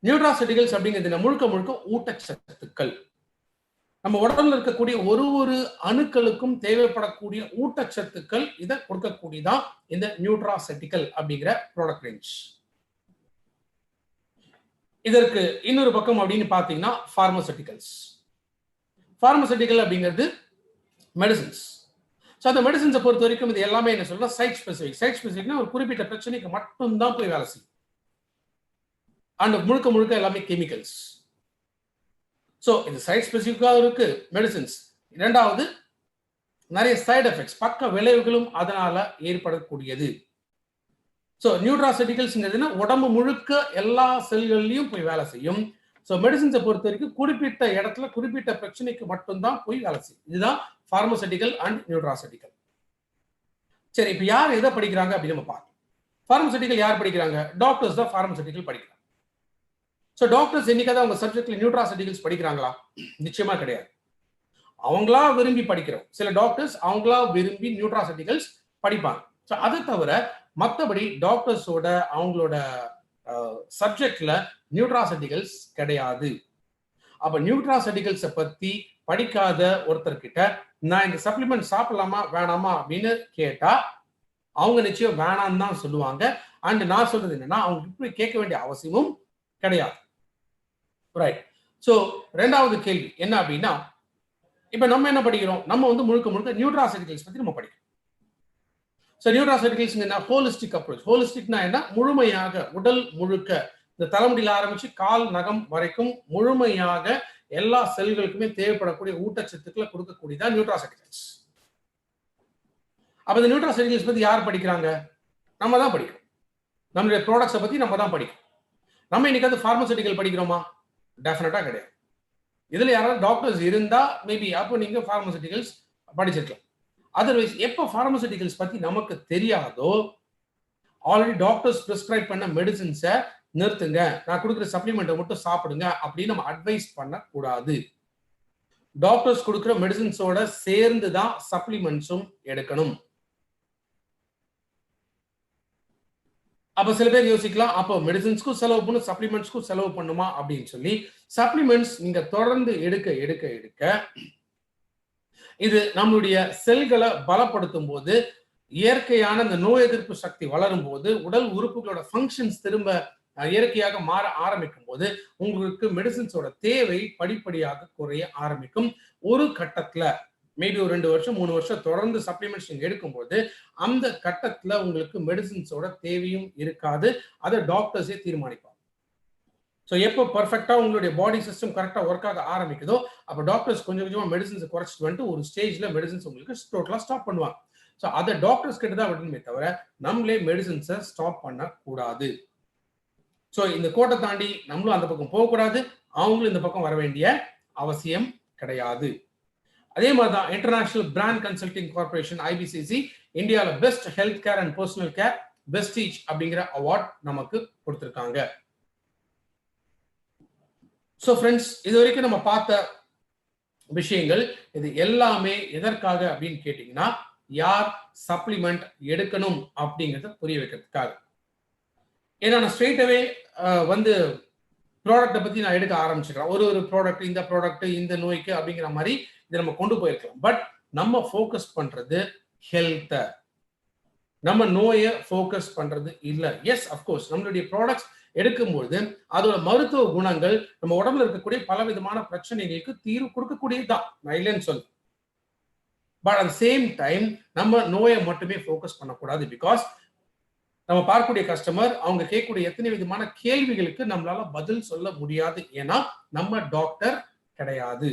நியூட்ராசெட்டிகல்ஸ் அப்படிங்கிறது முழுக்க முழுக்க ஊட்டச்சத்துக்கள். நம்ம உடம்புல இருக்கக்கூடிய ஒரு அணுக்களுக்கும் தேவைப்படக்கூடிய ஊட்டச்சத்துக்கள் இதை கொடுக்கக்கூடியதான் இந்த நியூட்ராசெட்டிக்கல் அப்படிங்கிற ப்ராடக்ட் ரேஞ்ச். இதற்கு இன்னொரு பக்கம் அப்படின்னு பாத்தீங்கன்னா பார்மசூட்டிகல்ஸ். பார்மசூட்டிகல் அப்படிங்கிறது மெடிசின்ஸ். ஸோ அந்த மெடிசன்ஸை பொறுத்த வரைக்கும் இது எல்லாமே என்ன சொல்லலாம், சைட் ஸ்பெசிஃபிக். சைட் ஸ்பெசிஃபிக்னா ஒரு குறிப்பிட்ட பிரச்சனைக்கு மட்டும்தான் போய் வேலை செய்யும். அண்ட் முழுக்க முழுக்க எல்லாமே கெமிக்கல்ஸ். ஸோ இது சைட் ஸ்பெசிஃபிக்காக இருக்கு மெடிசன்ஸ். இரண்டாவது, நிறைய சைடு எஃபெக்ட்ஸ், பக்க விளைவுகளும் அதனால ஏற்படக்கூடியது. ஸோ நியூட்ராசெட்டிகல்ஸ்ங்கிறதுனா உடம்பு முழுக்க எல்லா செல்கள்லையும் போய் வேலை செய்யும். ஸோ மெடிசன்ஸை பொறுத்த வரைக்கும் குறிப்பிட்ட இடத்துல குறிப்பிட்ட பிரச்சனைக்கு மட்டும்தான் போய் வேலை செய்யும். இதுதான் பார்மசூட்டிக்கல் அண்ட் நியூட்ராசெட்டிக்கல். சரி, இப்போ யார் எதை படிக்கிறாங்க அப்படின்னு நம்ம பார்க்கலாம். பார்மசூட்டிக்கல் யார் படிக்கிறாங்க? டாக்டர்ஸ் தான் பார்மசூட்டிக்கல் படிக்கிறாங்க. ஸோ டாக்டர்ஸ் என்னைக்காவது அவங்க சப்ஜெக்ட்ல நியூட்ராசெட்டிகல்ஸ் படிக்கிறாங்களா? நிச்சயமா கிடையாது. அவங்களா விரும்பி படிக்கிறோம். சில டாக்டர்ஸ் அவங்களா விரும்பி நியூட்ராசெட்டிகல்ஸ் படிப்பாங்க. ஸோ அதை தவிர மற்றபடி டாக்டர்ஸோட அவங்களோட சப்ஜெக்ட்ல நியூட்ராசெட்டிகல்ஸ் கிடையாது. அப்ப நியூட்ராசெட்டிகல்ஸை பத்தி படிக்காத ஒருத்தர்கிட்ட நான் இந்த சப்ளிமெண்ட் சாப்பிடலாமா வேணாமா அப்படின்னு கேட்டா அவங்க நிச்சயம் வேணான்னு தான் சொல்லுவாங்க. அண்ட் நான் சொல்றது என்னன்னா, அவங்க இப்படி கேட்க வேண்டிய அவசியமும் கிடையாது. ரைட். ஸோ ரெண்டாவது கேள்வி என்ன அப்படின்னா, இப்ப நம்ம என்ன படிக்கிறோம்? நம்ம வந்து முழுக்க முழுக்க நியூட்ராசெட்டிகல்ஸ் பத்தி நம்ம படிக்கிறோம். ஸோ நியூட்ராசெட்டிகல்ஸ் என்ன? Holistic approach. ஹோலிஸ்டிக்னா என்ன? முழுமையாக உடல் முழுக்க இந்த தலைமுடியில ஆரம்பிச்சு கால் நகம் வரைக்கும் முழுமையாக எல்லா செல்களுக்குமே தேவைப்படக்கூடிய ஊட்டச்சத்துக்களை கொடுக்கக்கூடியதான் நியூட்ராசெட்டிகல்ஸ். அப்ப இந்த நியூட்ராசெட்டிகல்ஸ் பத்தி யார் படிக்கிறாங்க? நம்ம தான் படிக்கிறோம். நம்மளுடைய ப்ராடக்ட்ஸை பத்தி நம்ம தான் படிக்கிறோம். நம்ம இன்னைக்கு பார்மசூட்டிக்கல் படிக்கிறோமா? டெஃபினட்டா கிடையாது. இதுல யாராவது டாக்டர்ஸ் இருந்தா மேபி அப்போ நீங்க பார்மசூட்டிகல்ஸ் படிச்சிருக்கலாம். அதர்வைஸ் எப்போ பார்மசூட்டிகல்ஸ் பத்தி நமக்கு தெரியாதோ, ஆல்ரெடி டாக்டர்ஸ் பிரிஸ்கிரைப் பண்ண மெடிசின்ஸை நிறுத்துங்க, நான் கொடுக்குற சப்ளிமெண்ட்டை மட்டும் சாப்பிடுங்க அப்படின்னு நம்ம அட்வைஸ் பண்ணக்கூடாது. டாக்டர்ஸ் கொடுக்குற மெடிசின்ஸோட சேர்ந்து தான் சப்ளிமெண்ட்ஸும் எடுக்கணும். அப்ப சில பேர் யோசிக்கலாம், அப்போ மெடிசின்ஸ்க்கும் செலவு பண்ணும் சப்ளிமெண்ட்ஸ்க்கும் செலவு பண்ணுமா அப்படின்னு சொல்லி. சப்ளிமெண்ட்ஸ் நீங்க தொடர்ந்து எடுக்க எடுக்க எடுக்க இது நம்மளுடைய செல்களை பலப்படுத்தும் போது, இயற்கையான இந்த நோய் எதிர்ப்பு சக்தி வளரும் போது, உடல் உறுப்புகளோட ஃபங்க்ஷன்ஸ் திரும்ப இயற்கையாக மாற ஆரம்பிக்கும் போது உங்களுக்கு மெடிசின்ஸோட தேவை படிப்படியாக குறைய ஆரம்பிக்கும். ஒரு கட்டத்துல மேபி ஒரு 2 வருஷம் 3 வருஷம் தொடர்ந்து சப்ளிமெண்ட்ஸ் நீங்க எடுக்கும்போது அந்த கட்டத்துல உங்களுக்கு மெடிசின்ஸோட தேவையும் இருக்காது. அதை டாக்டர்ஸே தீர்மானிப்பாங்க. ஸோ எப்போ பர்ஃபெக்டா உங்களுடைய பாடி சிஸ்டம் கரெக்டா ஒர்க் ஆக ஆரம்பிக்குதோ அப்போ டாக்டர்ஸ் கொஞ்சம் கொஞ்சமா மெடிசின்ஸை குறைச்சிட்டு வந்துட்டு ஒரு ஸ்டேஜ்ல மெடிசின்ஸ் உங்களுக்கு டோட்டலா ஸ்டாப் பண்ணுவாங்க. ஸோ அதை டாக்டர்ஸ் கிட்ட தான் விடணுமே தவிர நம்மளே மெடிசின்ஸை ஸ்டாப் பண்ணக்கூடாது. ஸோ இந்த கோட்டை தாண்டி நம்மளும் அந்த பக்கம் போகக்கூடாது, அவங்களும் இந்த பக்கம் வர வேண்டிய அவசியம் கிடையாது. அதே மாதிரி தான் international brand consulting corporation IBCC இந்தியாவில் best health care and personal care prestige அப்படிங்கிற அவார்ட் நமக்கு கொடுத்துருக்காங்க. ஸோ ஃப்ரெண்ட்ஸ், இது வரைக்கும் நம்ம பார்த்த விஷயங்கள் இது எல்லாமே எதற்காக அப்படின்னு கேட்டீங்கன்னா, யார் சப்ளிமெண்ட் எடுக்கணும் அப்படிங்கிறத புரிய வைக்கிறதுக்காக. ஏன்னா நான் ஸ்ட்ரெயிட்டாவே வந்து ப்ராடக்டை பத்தி நான் எடுக்க ஆரம்பிச்சுக்கிறேன். ஒரு ப்ராடக்ட், இந்த ப்ராடக்ட் இந்த நோய்க்கு அப்படிங்கிற மாதிரி இதை நம்ம கொண்டு போயிருக்கலாம். பட் நம்ம ஃபோக்கஸ் பண்றது ஹெல்த்தை, நம்ம நோயை ஃபோக்கஸ் பண்றது இல்லை. எஸ், அஃப்கோர்ஸ் நம்மளுடைய ப்ராடக்ட்ஸ் எடுக்கும்போது அதோட மருத்துவ குணங்கள் நம்ம உடம்புல இருக்கக்கூடிய பல விதமான பிரச்சனைகளுக்கு தீர்வு கொடுக்கக்கூடியதுதான், நான் இல்லைன்னு சொல்ல. பட் அட் சேம் டைம் நம்ம நோயை மட்டுமே ஃபோக்கஸ் பண்ணக்கூடாது. பிகாஸ் நம்ம பார்க்கக்கூடிய கஸ்டமர் அவங்க கேட்கக்கூடிய எத்தனை விதமான கேள்விகளுக்கு நம்மளால பதில் சொல்ல முடியாது. ஏன்னா நம்ம டாக்டர் கிடையாது.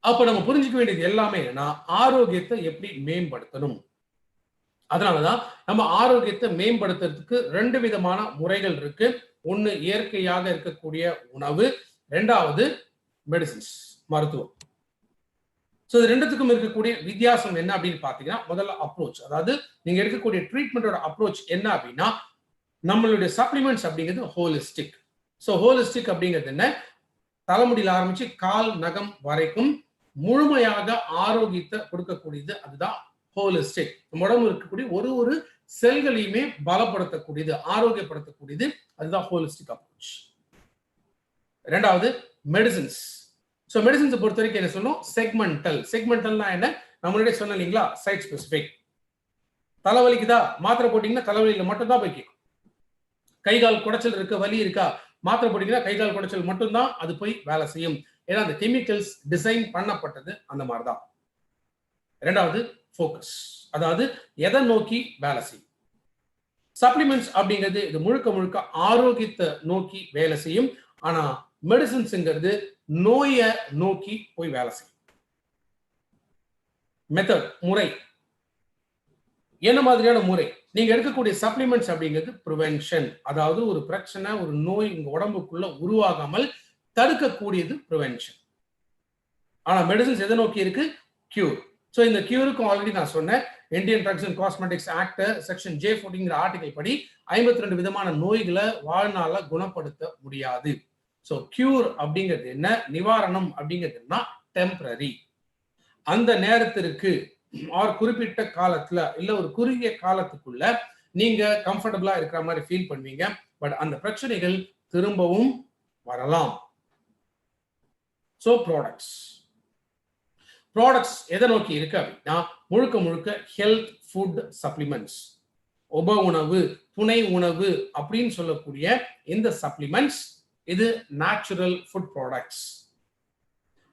அப்ப நம்ம புரிஞ்சுக்க வேண்டியது எல்லாமே என்னன்னா, ஆரோக்கியத்தை எப்படி மேம்படுத்தணும். அதனாலதான் நம்ம ஆரோக்கியத்தை மேம்படுத்துறதுக்கு 2 விதமான முறைகள் இருக்கு. ஒன்னு இயற்கையாக இருக்கக்கூடிய உணவு, 2வது மெடிசின்ஸ், மருத்துவம். ஸோ இது 2த்துக்கும் இருக்கக்கூடிய வித்தியாசம் என்ன அப்படின்னு பாத்தீங்கன்னா, முதல்ல அப்ரோச், அதாவது நீங்க எடுக்கக்கூடிய ட்ரீட்மெண்டோட அப்ரோச் என்ன அப்படின்னா, நம்மளுடைய சப்ளிமெண்ட்ஸ் அப்படிங்கிறது ஹோலிஸ்டிக். ஸோ ஹோலிஸ்டிக் அப்படிங்கிறது என்ன? தலைமுடியில் ஆரம்பிச்சு கால் நகம் வரைக்கும் முழுமையாக ஆரோக்கியத்தை கொடுக்கக்கூடியது, அதுதான் ஹோலிஸ்டிக். நம்ம உடம்பு இருக்கக்கூடிய ஒரு செல்களையுமே பலப்படுத்தக்கூடியது, ஆரோக்கியப்படுத்தக்கூடியது, அதுதான் ஹோலிஸ்டிக் அப்ரோச். 2வது மெடிசின்ஸ். ஸோ மெடிசின்ஸை பொறுத்த வரைக்கும் என்ன சொல்லணும்? செக்மெண்டல். செக்மெண்டல்னா என்ன? நம்மளுடைய சொன்ன இல்லைங்களா, சைட் ஸ்பெசிபிக். தலைவலிக்குதா, மாத்திரை போட்டீங்கன்னா தலைவலியில மட்டும் தான் போய் கேட்கும். கை கால் குடைச்சல் இருக்கு, வலி இருக்கா, மாத்திரை போட்டீங்கன்னா கை கால் குடைச்சல் மட்டும்தான் அது போய் வேலை செய்யும். ஏன்னா அந்த கெமிக்கல்ஸ் டிசைன் பண்ணப்பட்டது அந்த மாதிரிதான். இரண்டாவது ஃபோக்கஸ், அதாவது எதை நோக்கி வேலை செய்யும். சப்ளிமெண்ட்ஸ் அப்படிங்கிறது இது முழுக்க முழுக்க ஆரோக்கியத்தை நோக்கி வேலை செய்யும். ஆனா மெடிசின்ஸ்ங்கிறது நோயை நோக்கி போய் வேலை செய்யும். மெத்தட், முறை, என்ன மாதிரியான முறை? நீங்க எடுக்கக்கூடிய சப்ளிமெண்ட்ஸ் அப்படிங்கிறது ப்ரிவென்ஷன், அதாவது ஒரு பிரச்சனை, ஒரு நோய் உங்க உடம்புக்குள்ள உருவாகாமல் தடுக்கக்கூடியது ப்ரிவென்ஷன். ஆனா மெடிசின்ஸ் எதை நோக்கி இருக்கு? கியூர். ஸோ இந்த கியூருக்கு ஆல்ரெடி நான் சொன்னேன், Indian drugs and cosmetics act section J14 article படி 52 விதமான நோய்களை வாழ்நாள குணப்படுத்த முடியாது. ஸோ கியூர் அப்படிங்கிறது என்ன, நிவாரணம் அப்படிங்கிறது என்ன, டெம்பரரி. அந்த நேரத்திற்கு ஆர் குறிப்பிட்ட காலத்துல இல்ல ஒரு குறுகிய காலத்துக்குள்ள நீங்க கம்ஃபர்டபுளா இருக்கிற மாதிரி ஃபீல் பண்ணுவீங்க. பட் அந்த பிரச்சனைகள் திரும்பவும் வரலாம். ஸோ ப்ராடக்ட்ஸ் எதை நோக்கி இருக்கு அப்படின்னா முழுக்க முழுக்க ஹெல்த் ஃபுட் சப்ளிமெண்ட்ஸ், உப உணவு, துணை உணவு அப்படின்னு சொல்லக்கூடிய இந்த சப்ளிமெண்ட்ஸ் இது நேச்சுரல் ஃபுட் ப்ராடக்ட்ஸ்.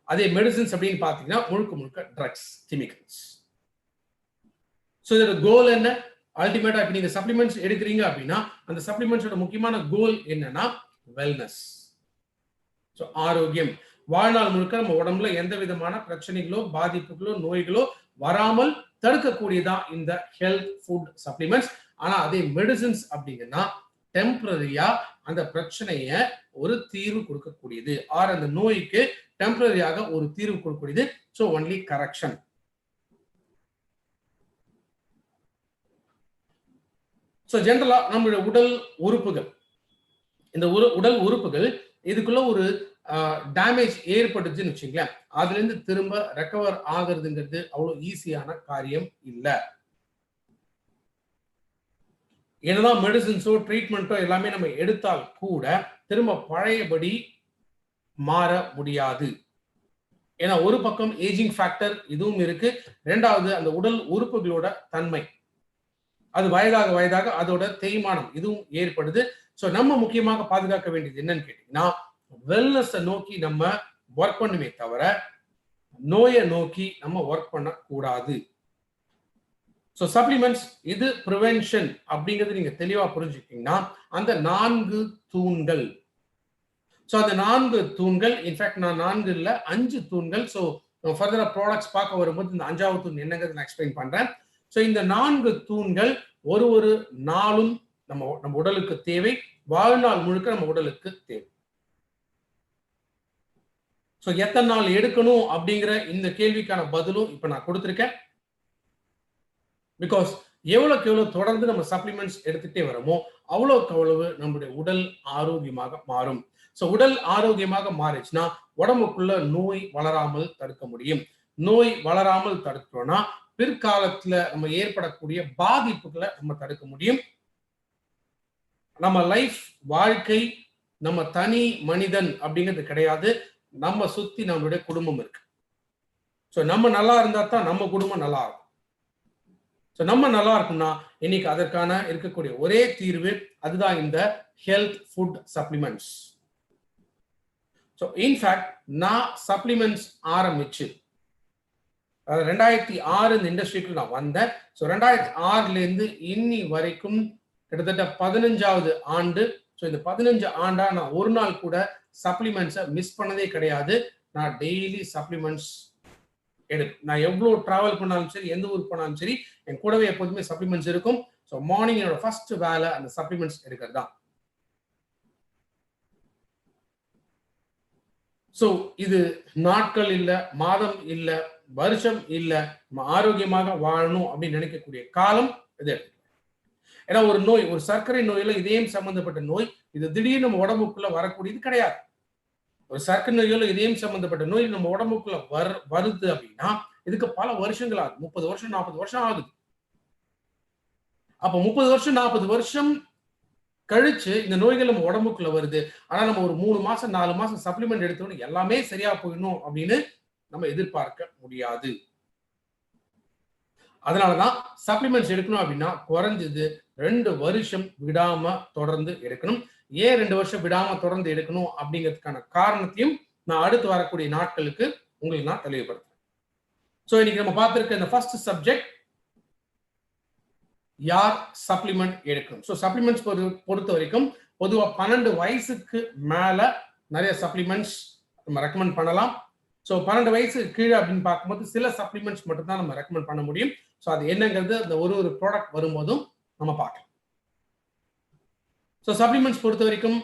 அதே மெடிசின்ஸ் அப்படின்னு பார்த்தீங்கன்னா முழுக்க முழுக்க ட்ரக்ஸ், கெமிக்கல்ஸ். ஸோ இதோட கோல் என்ன? அல்டிமேட்டா இப்போ நீங்க சப்ளிமெண்ட்ஸ் எடுக்கிறீங்க அப்படின்னா அந்த சப்ளிமெண்ட்ஸோட முக்கியமான கோல் என்னன்னா வெல்னஸ். ஸோ ஆரோக்கியம். வாழ்நாள் முழுக்க நம்ம உடம்புல எந்த விதமான பிரச்சனைகளோ பாதிப்புகளோ நோய்களோ வராமல் தடுக்கக்கூடியதான் இந்த ஹெல்த் ஃபுட் சப்ளிமெண்ட்ஸ். ஆனா அதே மெடிசின்ஸ் அப்படிங்கன்னா டெம்பரரியா அந்த பிரச்சனைய ஒரு தீர்வு கொடுக்கக்கூடியது, ஆர் அந்த நோய்க்கு டெம்பரரியாக ஒரு தீர்வு கொடுக்கக்கூடியது. So only correction. ஸோ ஜென்ரலா நம்மளுடைய உடல் உறுப்புகள், இந்த உடல் உறுப்புகள் இதுக்குள்ள ஒரு டேமேஜ் ஏற்பட்டுச்சுன்னு வச்சுங்களேன், அதுல இருந்து திரும்ப ரெக்கவர் ஆகுறதுங்கிறது அவ்வளவு ஈஸியான காரியம் இல்லை. என்னதான் மெடிசின்ஸோ ட்ரீட்மெண்ட்டோ எல்லாமே நம்ம எடுத்தால் கூட திரும்ப பழையபடி மாற முடியாது. ஏன்னா ஒரு பக்கம் ஏஜிங் ஃபேக்டர் இதுவும் இருக்கு, ரெண்டாவது அந்த உடல் உறுப்புகளோட தன்மை, அது வயதாக வயதாக அதோட தேய்மானம் இதுவும் ஏற்படுது. ஸோ நம்ம முக்கியமாக பாதுகாக்க வேண்டியது என்னன்னு கேட்டீங்கன்னா வெல்னஸை நோக்கி நம்ம ஒர்க் பண்ணுமே தவிர நோயை நோக்கி நம்ம ஒர்க் பண்ண கூடாது. ஸோ சப்ளிமெண்ட்ஸ் இது ப்ரிவென்ஷன் அப்படிங்கிறது நீங்க தெளிவா புரிஞ்சுக்கிட்டீங்கன்னா அந்த 4 தூண்கள். ஸோ அந்த 4 தூண்கள், இன்ஃபேக்ட் நான் 4 இல்ல 5 தூண்கள். ஸோ ஃபர்தரா ப்ராடக்ட்ஸ் பார்க்க வரும்போது இந்த 5வது தூண் என்னங்கிறது நான் எக்ஸ்பிளைன் பண்றேன். ஸோ இந்த 4 தூண்கள் ஒரு நாளும் நம்ம உடலுக்கு தேவை, வாழ்நாள் முழுக்க நம்ம உடலுக்கு தேவை. ஸோ எத்தனை நாள் எடுக்கணும் அப்படிங்கிற இந்த கேள்விக்கான பதிலும் இப்ப நான் கொடுத்திருக்கேன். பிகாஸ் எவ்வளவுக்கு எவ்வளவு தொடர்ந்து நம்ம சப்ளிமெண்ட்ஸ் எடுத்துட்டே வரமோ அவ்வளவுக்கு அவ்வளவு நம்முடைய உடல் ஆரோக்கியமாக மாறும். ஸோ உடல் ஆரோக்கியமாக மாறிச்சுன்னா உடம்புக்குள்ள நோய் வளராமல் தடுக்க முடியும். நோய் வளராமல் தடுத்தோம்னா பிற்காலத்துல நம்ம ஏற்படக்கூடிய பாதிப்புகளை நம்ம தடுக்க முடியும். நம்ம லைஃப், வாழ்க்கை, நம்ம தனி மனிதன் அப்படிங்கிறது கிடையாது, நம்ம சுத்தி நம்மளுடைய குடும்பம் இருக்கு. ஸோ நம்ம நல்லா இருந்தா தான் நம்ம குடும்பம் நல்லா இருக்கும். ஸோ நம்ம நல்லா இருக்கும்னா இன்னைக்கு அதற்கான இருக்கக்கூடிய ஒரே தீர்வு அதுதான் இந்த health food supplements. So in fact நான் சப்ளிமெண்ட்ஸ் ஆரம்பிச்சு 2006 இந்த இண்டஸ்ட்ரிக்கு நான் வந்தேன். ஸோ 2006ல இருந்து இன்னி வரைக்கும் கிட்டத்தட்ட 15வது ஆண்டு. ஸோ இந்த 15 ஆண்டா நான் ஒரு நாள் கூட சப்ளிமெண்ட்ஸை மிஸ் பண்ணதே கிடையாது. நான் டெய்லி சப்ளிமெண்ட்ஸ் நான் எவ்வளோ டிராவல் பண்ணாலும் சரி, எந்த ஊருக்கு போனாலும் சரி, என் கூடவே எப்போதுமே சப்ளிமெண்ட்ஸ் இருக்கும். ஸோ மார்னிங் என்னோட ஃபர்ஸ்ட் வேலை அந்த சப்ளிமெண்ட்ஸ் எடுக்கிறது தான். ஸோ இது நாட்கள் இல்லை, மாதம் இல்லை, வருஷம் இல்லை, நம்ம ஆரோக்கியமாக வாழணும் அப்படின்னு நினைக்கக்கூடிய காலம் இது. ஏன்னா ஒரு நோய், ஒரு சர்க்கரை நோயில இதயம் சம்பந்தப்பட்ட நோய், இது திடீர்னு நம்ம உடம்புக்குள்ள வரக்கூடியது கிடையாது. ஒரு சர்க்கரை நோயில இதயம் சம்பந்தப்பட்ட நோய் நம்ம உடம்புக்குள்ள வருது அப்படின்னா இதுக்கு பல வருஷங்கள் ஆகுது. 30 வருஷம் 40 வருஷம் ஆகுது. அப்ப 30 வருஷம் 40 வருஷம் கழிச்சு இந்த நோய்கள் நம்ம உடம்புக்குள்ள வருது. ஆனா நம்ம ஒரு 3 மாசம் 4 மாசம் சப்ளிமெண்ட் எடுத்தோம்னு எல்லாமே சரியா போயிடணும் அப்படின்னு நம்ம எதிர்பார்க்க முடியாது. அதனாலதான் சப்ளிமெண்ட்ஸ் எடுக்கணும் அப்படின்னா குறைஞ்சது 2 வருஷம் விடாம தொடர்ந்து எடுக்கணும். ஏன் 2 வருஷம் விடாம தொடர்ந்து எடுக்கணும் அப்படிங்கிறதுக்கான காரணத்தையும் நான் அடுத்து வரக்கூடிய நாட்களுக்கு உங்களுக்கு நான் தெளிவுபடுத்துறேன். ஸோ இன்னைக்கு நம்ம பார்த்துருக்க இந்த ஃபர்ஸ்ட் சப்ஜெக்ட் யார் சப்ளிமெண்ட் எடுக்கணும். ஸோ சப்ளிமெண்ட்ஸ் பொறுத்த வரைக்கும் பொதுவாக 12 வயசுக்கு மேல நிறைய சப்ளிமெண்ட்ஸ் நம்ம ரெக்கமெண்ட் பண்ணலாம். ஸோ 12 வயசு கீழே அப்படின்னு பார்க்கும்போது சில சப்ளிமெண்ட்ஸ் மட்டும் தான் நம்ம ரெக்கமெண்ட் பண்ண முடியும். ஸோ அது என்னங்கிறது அந்த ஒரு ப்ராடக்ட் வரும்போதும் நம்ம பார்க்கலாம். ஸோ சப்ளிமெண்ட்ஸ் பொறுத்த வரைக்கும்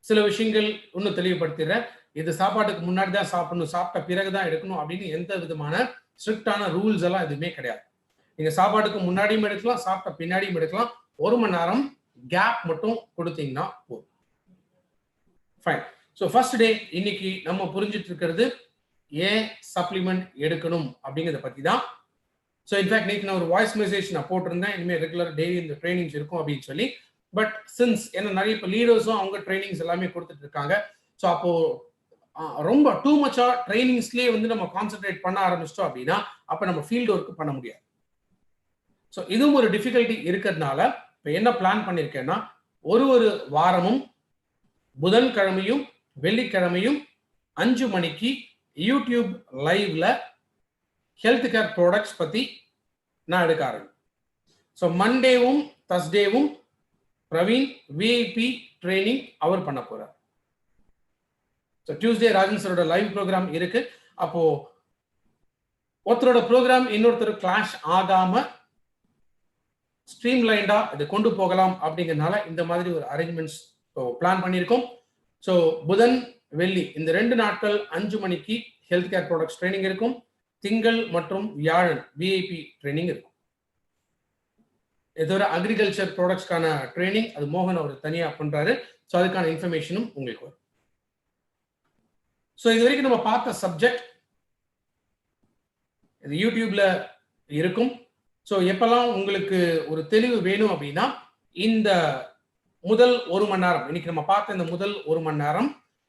சில விஷயங்கள் இன்னும் தெளிவுபடுத்திடுறேன். இது சாப்பாட்டுக்கு முன்னாடி தான் சாப்பிடணும், சாப்பிட்ட பிறகு தான் எடுக்கணும் அப்படின்னு எந்த விதமான ஸ்ட்ரிக்டான ரூல்ஸ் எல்லாம் எதுவுமே கிடையாது. நீங்க சாப்பாட்டுக்கு முன்னாடியும் எடுக்கலாம், சாப்பிட்ட பின்னாடியும் எடுக்கலாம். 1 மணி நேரம் கேப் மட்டும் கொடுத்தீங்கன்னா போதும். ஃபைன். ஸோ ஃபர்ஸ்ட் டே இன்னைக்கு நம்ம புரிஞ்சிட்டு இருக்கிறது ஏன் சப்ளிமெண்ட் எடுக்கணும் அப்படிங்கிறத பத்தி தான். ஸோ இன்ஃபேக்ட் நேற்று நான் ஒரு வாய்ஸ் மெசேஜ் நான் போட்டிருந்தேன், இனிமேல் ரெகுலர் டெய்லி இந்த ட்ரைனிங்ஸ் இருக்கும் அப்படின்னு சொல்லி. பட் சின்ஸ் என்ன நிறைய இப்போ லீடர்ஸும் அவங்க ட்ரைனிங்ஸ் எல்லாமே கொடுத்துட்டு இருக்காங்க. ஸோ அப்போ ரொம்ப டூ மச்சா ட்ரைனிங்ஸ்லேயே நம்ம கான்சென்ட்ரேட் பண்ண ஆரம்பிச்சிட்டோம் அப்படின்னா அப்போ நம்ம ஃபீல்டு ஒர்க் பண்ண முடியாது. ஸோ இதுவும் ஒரு டிஃபிகல்ட்டி இருக்கிறதுனால இப்போ என்ன பிளான் பண்ணியிருக்கேன்னா ஒரு வாரமும் புதன்கிழமையும் வெள்ளிக்கிழமையும் 5 மணிக்கு யூடியூப் லைவ்ல ஹெல்த் கேர் ப்ராடக்ட்ஸ் பத்தி நான் எடுக்க ஆரம்பிச்சேன். ஸோ மண்டேவும் தர்ஸ்டேவும் பிரவீன் விஐபி ட்ரைனிங் அவர் பண்ண போறார். ஸோ டியூஸ்டே ராஜன் சரோட லைவ் ப்ரோக்ராம் இருக்கு. அப்போ ஒருத்தரோட ப்ரோக்ராம் இன்னொருத்தர் கிளாஷ் ஆகாம ஸ்ட்ரீம்லைண்டா இது கொண்டு போகலாம் அப்படிங்கிறதுனால இந்த மாதிரி ஒரு அரேஞ்ச்மெண்ட்ஸ் பிளான் பண்ணியிருக்கோம். ஸோ புதன் வெள்ளி இந்த 2 நாட்கள் 5 மணிக்கு ஹெல்த் கேர் ப்ராடக்ட்ஸ் ட்ரைனிங் இருக்கும். திங்கள் மற்றும் வியாழன் விஐபி ட்ரைனிங் இருக்கும். இதோட அக்ரிகல்ச்சர் ப்ராடக்ட்ஸ்க்கான ட்ரைனிங் அது மோகன் அவர் தனியாக பண்றாரு. ஸோ அதுக்கான இன்ஃபர்மேஷனும் உங்களுக்கு வரும். ஸோ இது வரைக்கும் நம்ம பார்த்த சப்ஜெக்ட் இது யூடியூப்ல இருக்கும். ஸோ எப்பெல்லாம் உங்களுக்கு ஒரு தெளிவு வேணும் அப்படின்னா இந்த முதல் 1 மணி நேரம் இன்னைக்கு நம்ம பார்த்த இந்த முதல் 1 மணி நேரம்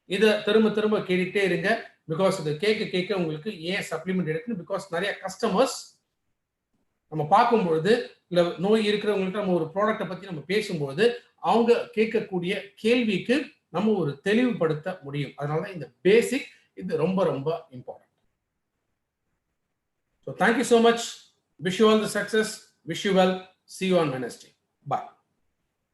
இதை திரும்ப கேட்டுட்டே இருங்க. பிகாஸ் இது கேட்க உங்களுக்கு ஏன் சப்ளிமெண்ட் எடுக்கணும். பிகாஸ் நிறைய கஸ்டமர்ஸ் நம்ம பார்க்கும்பொழுது இல்லை நோய் இருக்கிறவங்கள்ட்ட நம்ம ஒரு ப்ராடக்டை பற்றி நம்ம பேசும்போது அவங்க கேட்கக்கூடிய கேள்விக்கு நம்ம ஒரு தெளிவுபடுத்த முடியும். அதனால தான் இந்த பேசிக் இது ரொம்ப important. So thank you so much. Wish you all the success. Wish you well. See you on Wednesday. Bye.